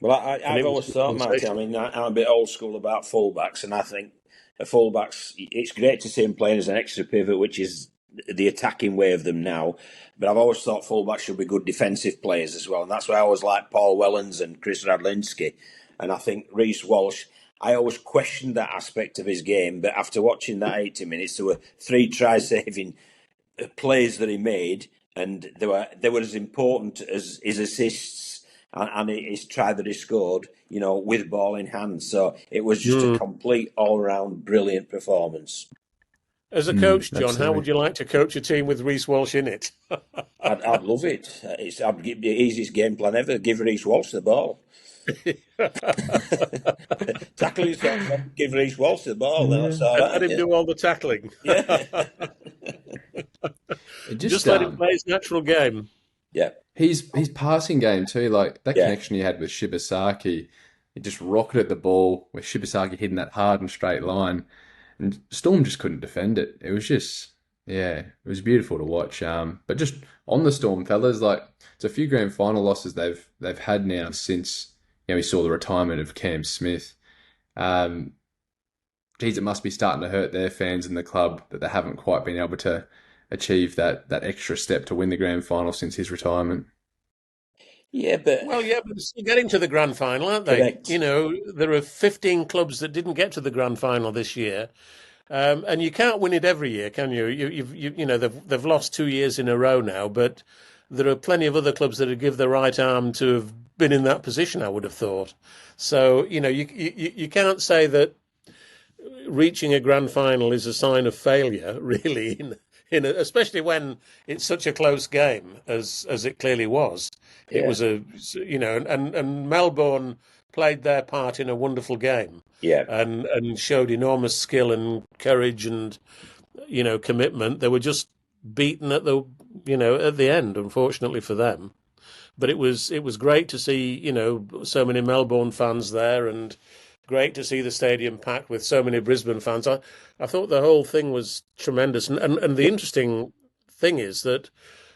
Well, I've always thought, Martyn, I mean, I'm a bit old school about fullbacks, and I think a fullback's, it's great to see him playing as an extra pivot, which is the attacking way of them now. But I've always thought fullbacks should be good defensive players as well. And that's why I always like Paul Wellens and Chris Radlinski. And I think Reece Walsh, I always questioned that aspect of his game. But after watching that 80 minutes, there were 3 try-saving plays that he made. And they were as important as his assists and his try that he scored, with ball in hand. So it was just a complete all-round brilliant performance. As a coach, John, absolutely. how would you like to coach a team with Reece Walsh in it? I'd love it. I'd give the easiest game plan ever. Give Reece Walsh the ball. Tackling, give Reece Walsh the ball. That's all right. Let him do all the tackling. Yeah. Just let him play his natural game. Yeah. His passing game too, like that connection he had with Shibasaki, he just rocketed the ball with Shibasaki hitting that hard and straight line. And Storm just couldn't defend it. It was just, it was beautiful to watch. But just on the Storm, fellas, like it's a few grand final losses they've had now since we saw the retirement of Cam Smith. Geez, it must be starting to hurt their fans in the club that they haven't quite been able to achieve that extra step to win the grand final since his retirement. Yeah, but still getting to the grand final, aren't they? Correct. There are 15 clubs that didn't get to the grand final this year, and you can't win it every year, can you? They've lost 2 years in a row now, but there are plenty of other clubs that would give their right arm to have been in that position, I would have thought. So you can't say that reaching a grand final is a sign of failure, really. Especially when it's such a close game as it clearly was. It was and Melbourne played their part in a wonderful game. Yeah. And showed enormous skill and courage and commitment. They were just beaten at the end, unfortunately for them. But it was great to see so many Melbourne fans there, and great to see the stadium packed with so many Brisbane fans. I thought the whole thing was tremendous. And the interesting thing is that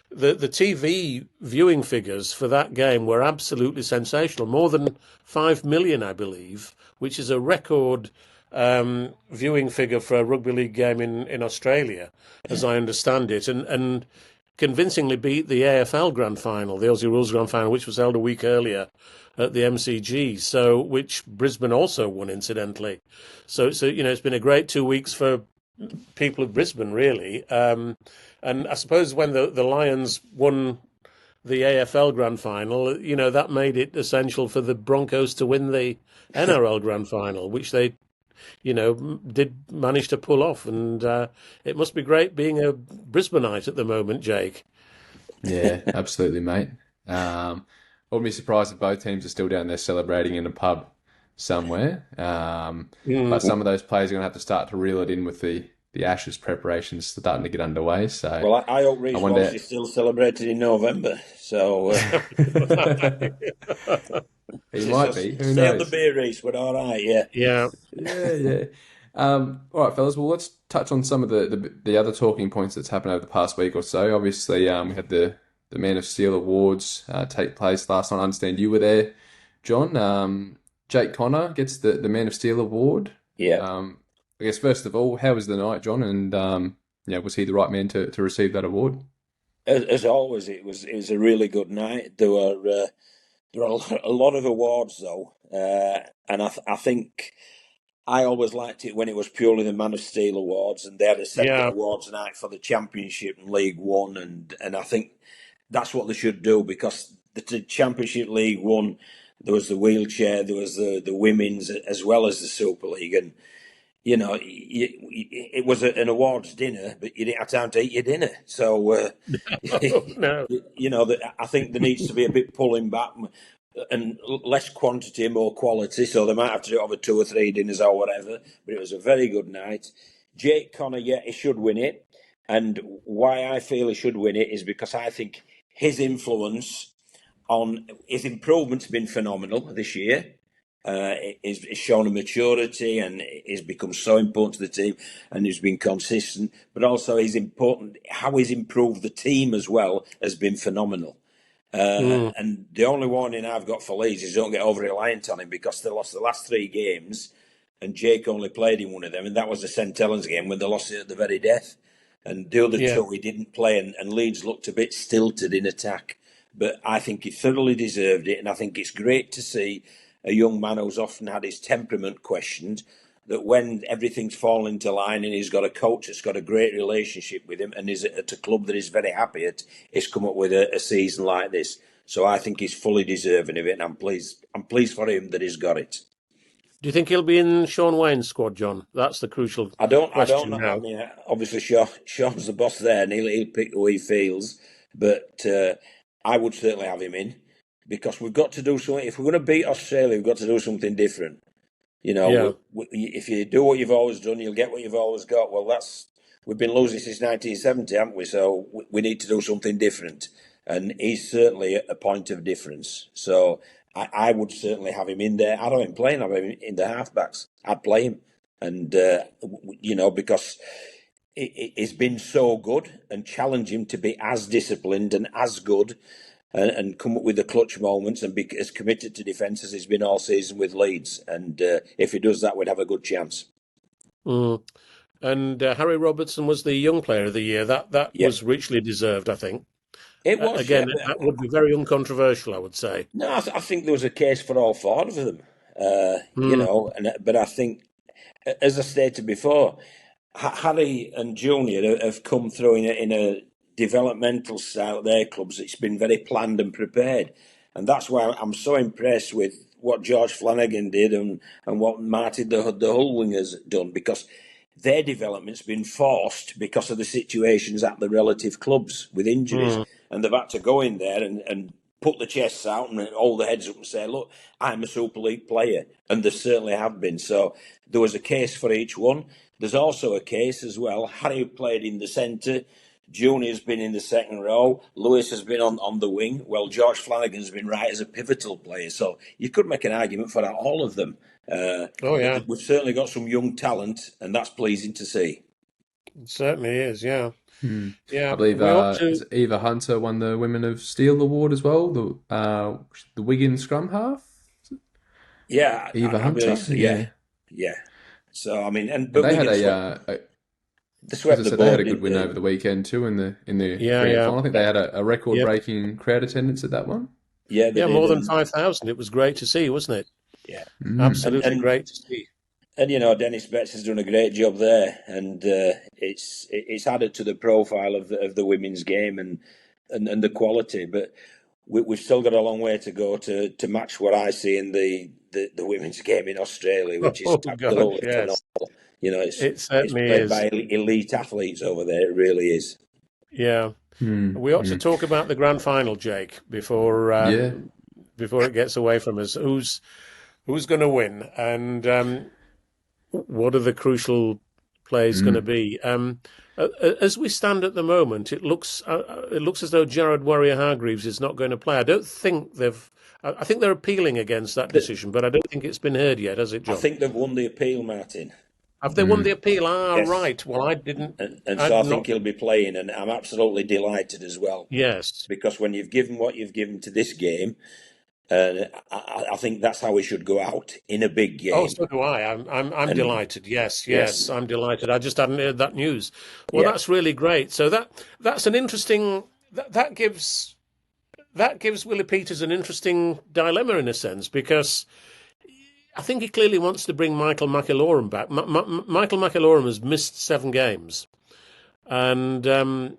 the TV viewing figures for that game were absolutely sensational. More than 5 million, I believe, which is a record viewing figure for a rugby league game in Australia, as I understand it. And convincingly beat the AFL Grand Final, the Aussie Rules Grand Final, which was held a week earlier at the MCG, which Brisbane also won, incidentally. So it's been a great 2 weeks for people of Brisbane, really. And I suppose when the Lions won the AFL Grand Final, that made it essential for the Broncos to win the NRL Grand Final, which they did manage to pull off. And it must be great being a Brisbaneite at the moment, Jake. Yeah, absolutely, mate. I wouldn't be surprised if both teams are still down there celebrating in a pub somewhere. But some of those players are going to have to start to reel it in with the Ashes preparations starting to get underway. So, well, I hope Reece Walsh is still celebrated in November. So he might be. Who stay on knows? the beer, Reece. We're all right. Yeah. All right, fellas. Well, let's touch on some of the other talking points that's happened over the past week or so. Obviously, we had the Man of Steel Awards take place last night. I understand you were there, John. Jake Connor gets the Man of Steel Award. Yeah. I guess first of all, how was the night, John? And was he the right man to receive that award? As always, it was a really good night. There were a lot of awards though, and I think I always liked it when it was purely the Man of Steel Awards, and they had a separate awards night for the Championship and League One, and I think that's what they should do, because the Championship League One, there was the wheelchair, there was the women's, as well as the Super League, and it was an awards dinner, but you didn't have time to eat your dinner. So, No. I think there needs to be a bit pulling back and less quantity, more quality. So they might have to do it over 2 or 3 dinners or whatever. But it was a very good night. Jake Connor, he should win it. And why I feel he should win it is because I think his influence on his improvement's been phenomenal this year. He's shown a maturity and he's become so important to the team, and he's been consistent, but also how he's improved the team as well has been phenomenal. And the only warning I've got for Leeds is don't get over-reliant on him, because they lost the last 3 games and Jake only played in one of them, and that was the St Helens game when they lost it at the very death. And the other Yeah. two he didn't play, and Leeds looked a bit stilted in attack. But I think he thoroughly deserved it, and I think it's great to see a young man who's often had his temperament questioned, that when everything's fallen into line and he's got a coach that's got a great relationship with him and is at a club that he's very happy at, he's come up with a season like this. So I think he's fully deserving of it, and I'm pleased. I'm pleased for him that he's got it. Do you think he'll be in Sean Wayne's squad, John? That's the crucial I don't question know. I now. mean, obviously Sean's the boss there, and he'll pick who he feels. But I would certainly have him in, because we've got to do something. If we're going to beat Australia, we've got to do something different. You know, Yeah. if you do what you've always done, you'll get what you've always got. Well, we've been losing since 1970, haven't we? So we need to do something different, and he's certainly a point of difference. So I would certainly have him in there. I don't even play him. I'd have him in the halfbacks. I'd play him, and because it's been so good, and challenge him to be as disciplined and as good. And come up with the clutch moments and be as committed to defence as he's been all season with Leeds. And if he does that, we'd have a good chance. Mm. And Harry Robertson was the young player of the year. That was richly deserved, I think. It was. Again, that would be very uncontroversial, I would say. No, I think there was a case for all four of them. But I think, as I stated before, Harry and Junior have come through in a developmental style at their clubs. It's been very planned and prepared, and that's why I'm so impressed with what George Flanagan did and what Martyn the Hull wingers done, because their development's been forced because of the situations at the relative clubs with injuries, and they've had to go in there and put the chests out and hold their heads up and say, look, I'm a Super League player, and they certainly have been. So there was a case for each one. There's also a case as well. Harry played in the centre, Junior's been in the second row, Lewis has been on the wing. Well, George Flanagan's been right as a pivotal player. So you could make an argument for all of them. We've certainly got some young talent, and that's pleasing to see. It certainly is, yeah. Yeah, I believe Eva Hunter won the Women of Steel award as well. The Wigan scrum half. Yeah, Eva Hunter. Yeah. So I mean, but they had they had a good win over the weekend too in the grand final. I think they had a record-breaking crowd attendance at that one. Yeah, more than 5,000. It was great to see, wasn't it? Yeah, absolutely great to see. And Dennis Betts has done a great job there, and it's added to the profile of the women's game and the quality. But we've still got a long way to go to match what I see in the women's game in Australia, which is absolutely phenomenal. It's played by elite athletes over there. It really is. Yeah. We ought to talk about the grand final, Jake, before it gets away from us. Who's going to win, and what are the crucial plays going to be? As we stand at the moment, it looks as though Jared Waerea-Hargreaves is not going to play. I don't think I think they're appealing against that decision, but I don't think it's been heard yet, has it, John? I think they've won the appeal, Martyn. Have they won the appeal? Yes. Right. Well, I didn't. I think he'll be playing, and I'm absolutely delighted as well. Yes. Because when you've given what you've given to this game, I think that's how we should go out in a big game. Oh, so do I. I'm delighted. Yes, I'm delighted. I just hadn't heard that news. Well, that's really great. So that's an interesting. That gives Willie Peters an interesting dilemma in a sense, because I think he clearly wants to bring Michael McIlorum back. Michael McIlorum has missed 7 games, and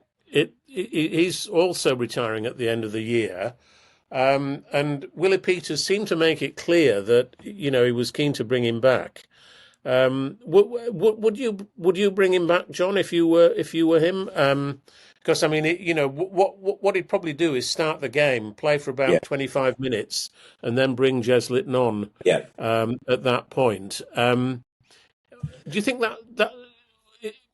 he's also retiring at the end of the year. And Willie Peters seemed to make it clear that he was keen to bring him back. Would you bring him back, John, if you were him? Because I mean, what he'd probably do is start the game, play for about 25 minutes, and then bring Jez Litton on. At that point, do you think that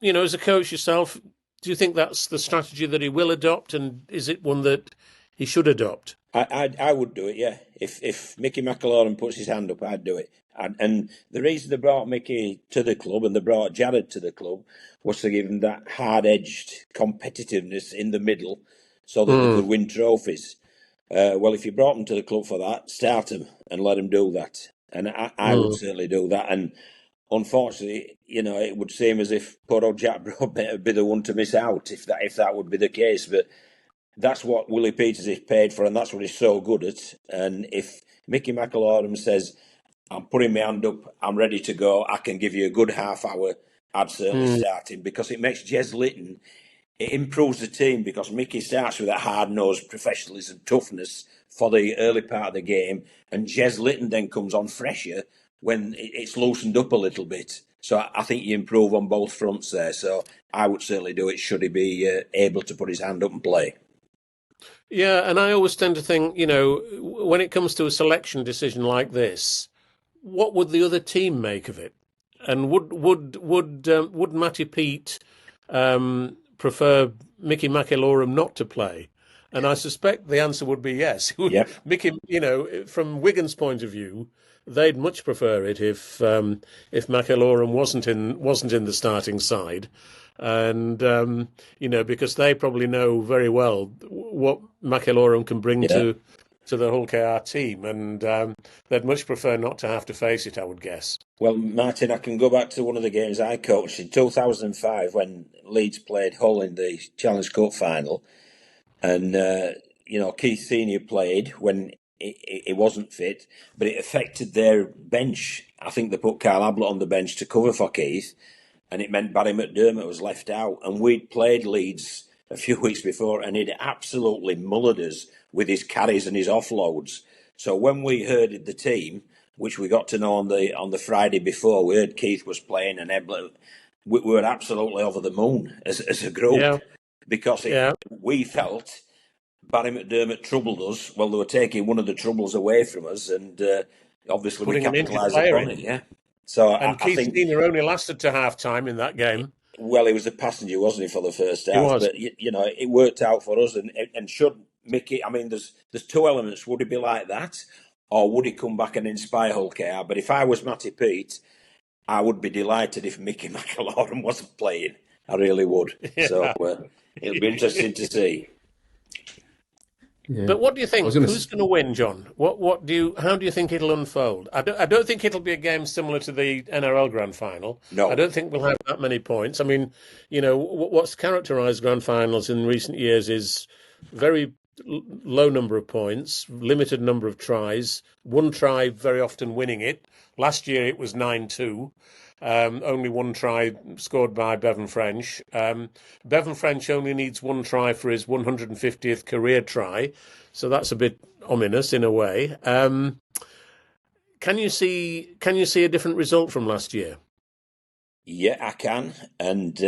as a coach yourself, do you think that's the strategy that he will adopt, and is it one that he should adopt? I would do it, yeah. If Mickey McIlorum puts his hand up, I'd do it. And the reason they brought Mickey to the club and they brought Jared to the club was to give him that hard-edged competitiveness in the middle so that they could win trophies. Well, if you brought them to the club for that, start them and let them do that. And I would certainly do that. And unfortunately, it would seem as if poor old Jack Broadbent would be the one to miss out if that would be the case. But that's what Willie Peters is paid for, and that's what he's so good at. And if Mickey McIlaurin says, I'm putting my hand up, I'm ready to go, I can give you a good half hour, I'd certainly start him, because it makes Jez Litton, it improves the team, because Mickey starts with that hard-nosed professionalism, toughness for the early part of the game, and Jez Litton then comes on fresher when it's loosened up a little bit. So I think you improve on both fronts there. So I would certainly do it should he be able to put his hand up and play. Yeah, and I always tend to think, when it comes to a selection decision like this, what would the other team make of it? And would Matty Pete prefer Mickey McIlaurin not to play? And I suspect the answer would be yes. Yep. Mickey, from Wigan's point of view, they'd much prefer it if McIlaurin wasn't in the starting side. And because they probably know very well what McIlaurin can bring to the whole KR team, and they'd much prefer not to have to face it, I would guess. Well, Martin, I can go back to one of the games I coached in 2005 when Leeds played Hull in the Challenge Cup final, and Keith Senior played when he wasn't fit, but it affected their bench. I think they put Carl Ablett on the bench to cover for Keith, and it meant Barry McDermott was left out. And we'd played Leeds a few weeks before, and he'd absolutely mullered us with his carries and his offloads. So when we herded the team, which we got to know on the Friday before, we heard Keith was playing and Ablett, we were absolutely over the moon as a group, because we felt Barry McDermott troubled us. Well, they were taking one of the troubles away from us, and obviously we capitalised upon it. Yeah. So and Keith Senior only lasted to half time in that game. Well, he was a passenger, wasn't he, for the first half? But it worked out for us. And should Mickey? I mean, there's two elements. Would he be like that, or would he come back and inspire Hull KR? But if I was Matty Pete, I would be delighted if Mickey McIlaurin wasn't playing. I really would. Yeah. So it'll be interesting to see. Yeah. But what do you think? Who's going to win, John? How do you think it'll unfold? I don't think it'll be a game similar to the NRL Grand Final. No, I don't think we'll have that many points. I mean, what's characterised Grand Finals in recent years is very low number of points, limited number of tries, one try very often winning it. Last year it was 9-2. Only one try scored by Bevan French. Bevan French only needs one try for his 150th career try, so that's a bit ominous in a way. Can you see a different result from last year? Yeah, I can, and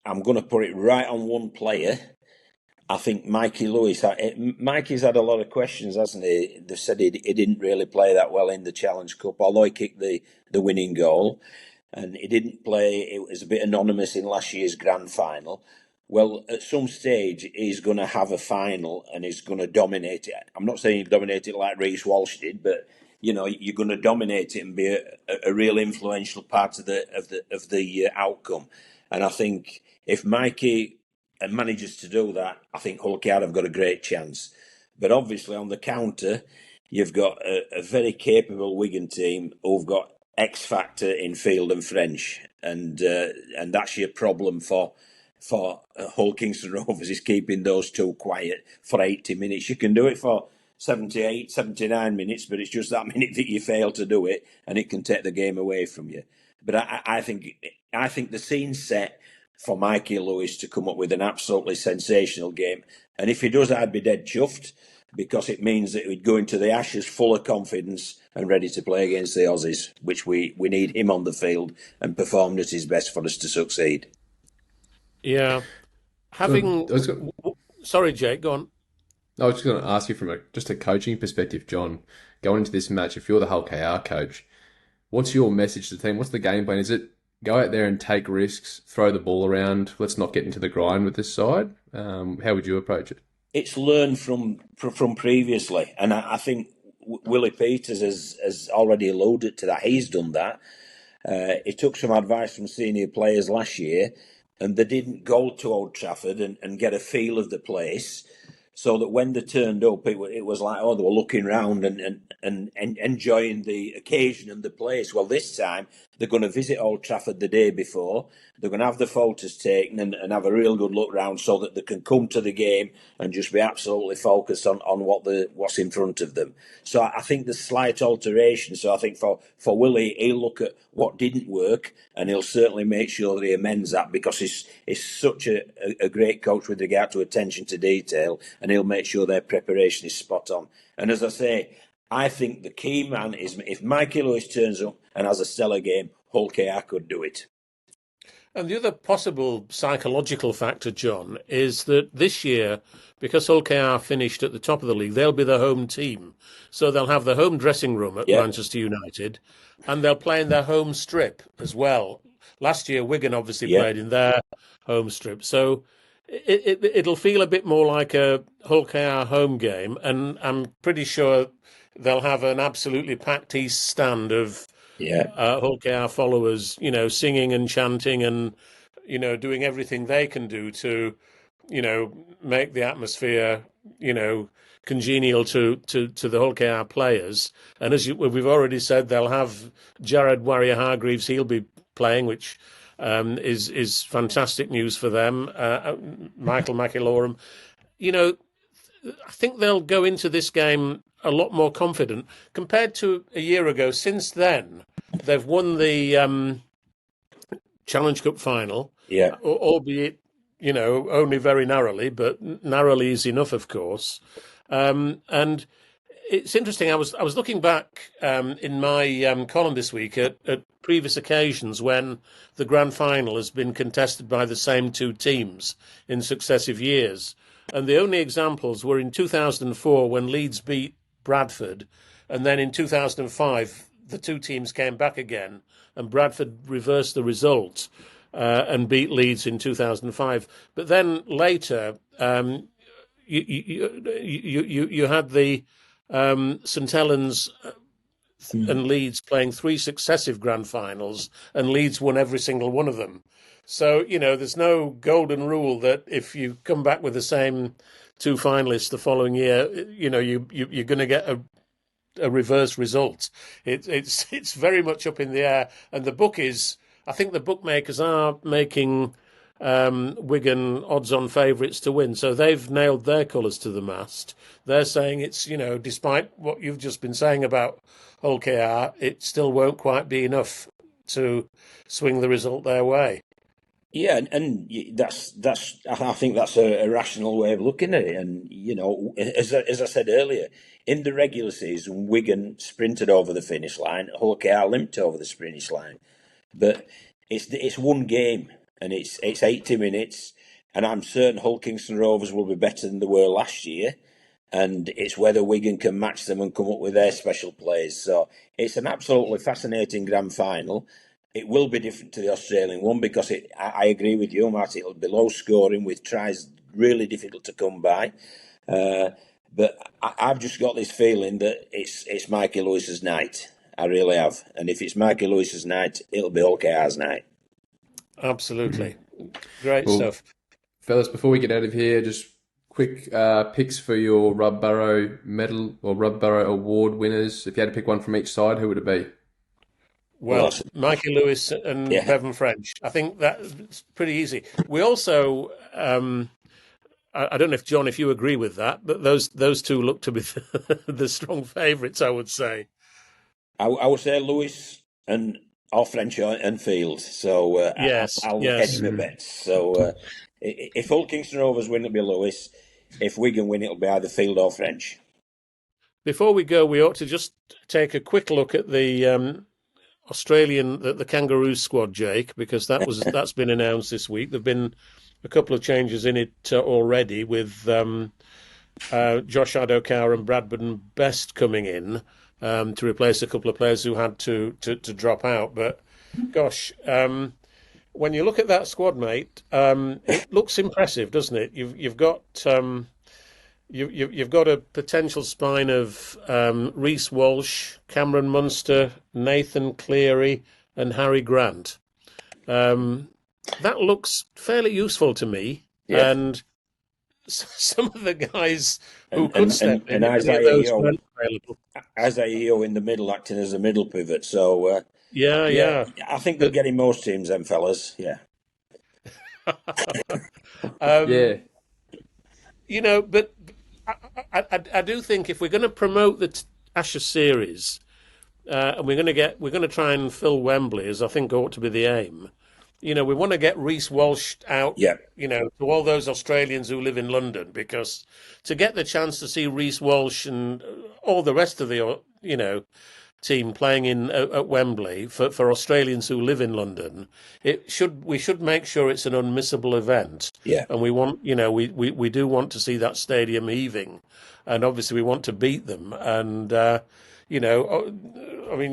I'm going to put it right on one player. I think Mikey Lewis. Mikey's had a lot of questions, hasn't he? They said he didn't really play that well in the Challenge Cup, although he kicked the winning goal. And he didn't play, it was a bit anonymous in last year's Grand Final. Well, at some stage, he's going to have a final and he's going to dominate it. I'm not saying he'll dominate it like Reece Walsh did, but, you're going to dominate it and be a real influential part of the outcome. And I think if Mikey manages to do that, I think Hull KR have got a great chance. But obviously on the counter, you've got a very capable Wigan team who've got X factor in Field and French, and that's your problem for Hull Kingston Rovers, is keeping those two quiet for 80 minutes. You can do it for 78, 79 minutes, but it's just that minute that you fail to do it, and it can take the game away from you. But I think the scene's set for Mikey Lewis to come up with an absolutely sensational game. And if he does, I'd be dead chuffed, because it means that he'd go into the Ashes full of confidence and ready to play against the Aussies, which we need him on the field and performing at his best for us to succeed. Yeah. Sorry, Jake, go on. I was just going to ask you from just a coaching perspective, John, going into this match, if you're the Hull KR coach, what's your message to the team? What's the game plan? Is it go out there and take risks, throw the ball around, let's not get into the grind with this side? How would you approach it? It's learned from previously, and I think Willie Peters has already alluded to that. He's done that. He took some advice from senior players last year, and they didn't go to Old Trafford and get a feel of the place. so that when they turned up, it was like, oh, they were looking round and enjoying the occasion and the place. Well, this time they're going to visit Old Trafford the day before. They're going to have the photos taken and have a real good look round so that they can come to the game and just be absolutely focused on what's in front of them. So I think there's slight alteration. So I think for Willie, he'll look at what didn't work and he'll certainly make sure that he amends that, because he's such a great coach with regard to attention to detail, and he'll make sure their preparation is spot on. And as I say, I think the key man is if Mikey Lewis turns up and has a stellar game, Hull KR could do it. And the other possible psychological factor, John, is that this year, because Hull KR finished at the top of the league, they'll be the home team. So they'll have the home dressing room at Manchester United, and they'll play in their home strip as well. Last year, Wigan obviously played in their home strip. So it'll feel a bit more like a Hull KR home game, and I'm pretty sure they'll have an absolutely packed East stand of Hull KR followers, singing and chanting and, doing everything they can do to, make the atmosphere, congenial to the Hull KR players. And as we've already said, they'll have Jared Waerea-Hargreaves. He'll be playing, which is fantastic news for them. Michael McIlorum. I think they'll go into this game a lot more confident compared to a year ago. Since then, they've won the Challenge Cup final, albeit, only very narrowly, but narrowly is enough, of course. And it's interesting. I was looking back in my column this week at previous occasions when the Grand Final has been contested by the same two teams in successive years. And the only examples were in 2004 when Leeds beat Bradford, and then in 2005 the two teams came back again and Bradford reversed the result and beat Leeds in 2005. But then later you had the St Helens and Leeds playing three successive Grand Finals, and Leeds won every single one of them. So, there's no golden rule that if you come back with the same two finalists the following year, you're going to get a reverse result. It's very much up in the air. And I think the bookmakers are making Wigan odds-on favourites to win. So they've nailed their colours to the mast. They're saying it's, despite what you've just been saying about Hull KR, it still won't quite be enough to swing the result their way. Yeah, and that's I think that's a rational way of looking at it. And as I said earlier, in the regular season, Wigan sprinted over the finish line, Hull KR limped over the finish line. But it's one game, and it's 80 minutes, and I'm certain Hull Kingston Rovers will be better than they were last year. And it's whether Wigan can match them and come up with their special plays. So it's an absolutely fascinating Grand Final. It will be different to the Australian one because I agree with you, Martyn. It'll be low scoring with tries really difficult to come by. But I've just got this feeling that it's Mikey Lewis's night. I really have. And if it's Mikey Lewis's night, it'll be Hull KR's night. Absolutely. Great stuff. Fellas, before we get out of here, just quick picks for your Rugby Medal or Rugby Award winners. If you had to pick one from each side, who would it be? Well, Mikey Lewis and Bevan French. I think that's pretty easy. We also, I don't know if, John, if you agree with that, but those two look to be the strong favourites, I would say. I would say Lewis or French and Field. So I'll hedge my bets. So if Hull Kingston Rovers win, it'll be Lewis. If Wigan win, it'll be either Field or French. Before we go, we ought to just take a quick look at the Australian, the Kangaroo squad, Jake, because that's been announced this week. There've been a couple of changes in it already, with Josh Adokar and Bradburn Best coming in to replace a couple of players who had to drop out. But gosh, when you look at that squad, mate, it looks impressive, doesn't it? You've got You've got a potential spine of Reece Walsh, Cameron Munster, Nathan Cleary, and Harry Grant. That looks fairly useful to me. Yes. And some of the guys who And could step in, and if any of Isaiah those Yeo, weren't available. Isaiah Yeo in the middle, acting as a middle pivot. So Yeah, yeah, yeah. I think we're But, getting most teams, them fellas. Yeah, um, Yeah, but I do think if we're going to promote the Ashes series, and we're going to try and fill Wembley, as I think ought to be the aim. We want to get Reece Walsh out, yeah, to all those Australians who live in London, because to get the chance to see Reece Walsh and all the rest of the, team playing in at Wembley for Australians who live in London, we should make sure it's an unmissable event. yeah. And we want, we do want to see that stadium heaving, and obviously we want to beat them. And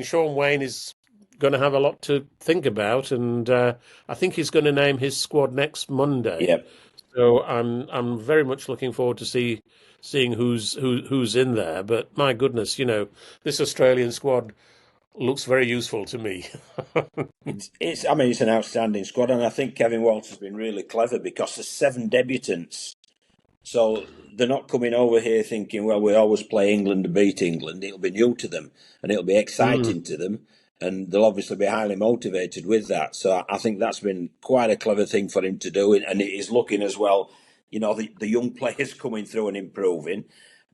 Sean Wayne is going to have a lot to think about, and I think he's going to name his squad next Monday. Yep. So I'm very much looking forward to seeing who's in there. But my goodness, this Australian squad looks very useful to me. It's an outstanding squad, and I think Kevin Walsh has been really clever because there's 7 debutants. So they're not coming over here thinking, well, we always play England to beat England. It'll be new to them, and it'll be exciting to them, and they'll obviously be highly motivated with that. So I think that's been quite a clever thing for him to do, and it is looking as well, the young players coming through and improving.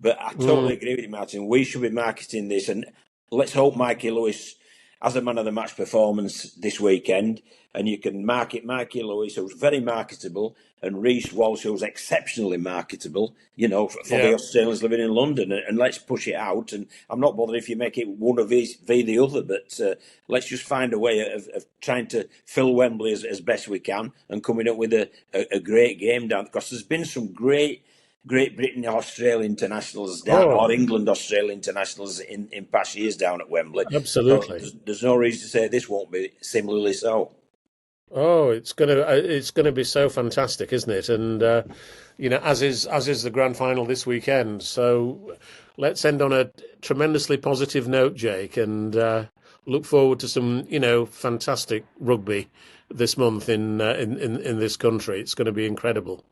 But I totally agree with you, Martin. We should be marketing this, and let's hope Mikey Lewis has a man of the match performance this weekend, and you can market Mikey Lewis, who's very marketable, and Reece Walsh, who's exceptionally marketable, for the Australians living in London, and let's push it out. And I'm not bothered if you make it one of these v the other, but let's just find a way of trying to fill Wembley as best we can, and coming up with a great game down, because there's been some Great Britain Australia internationals down, or England Australia internationals in past years down at Wembley. Absolutely. So there's no reason to say this won't be similarly so. Oh, it's gonna be so fantastic, isn't it? And as is the grand final this weekend. So let's end on a tremendously positive note, Jake, and look forward to some fantastic rugby this month in this country. It's going to be incredible.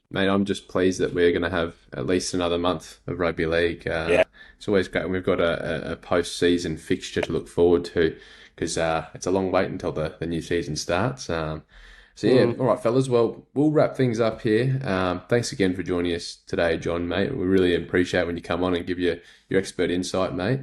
mate, I'm just pleased that we're going to have at least another month of rugby league. It's always great, and we've got a post-season fixture to look forward to, because it's a long wait until the new season starts. All right, fellas. Well, we'll wrap things up here. Thanks again for joining us today, John, mate. We really appreciate when you come on and give your expert insight, mate.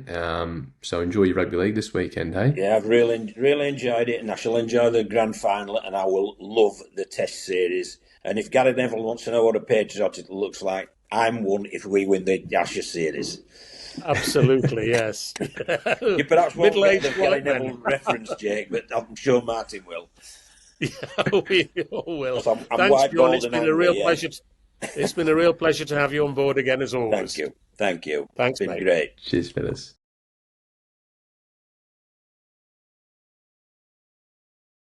So enjoy your rugby league this weekend, hey? Yeah, I've really enjoyed it, and I shall enjoy the grand final, and I will love the Test series. And if Gary Neville wants to know what a patriot looks like, I'm one if we win the Ashes series. Absolutely, yes. You perhaps won't get the Gary Neville reference, Jake, but I'm sure Martin will. Yeah, we all will. I'm Thanks, John. It's and been a real pleasure. It's been a real pleasure to have you on board again, as always. Thank you. Thanks, it's been mate. great. Cheers, fellas.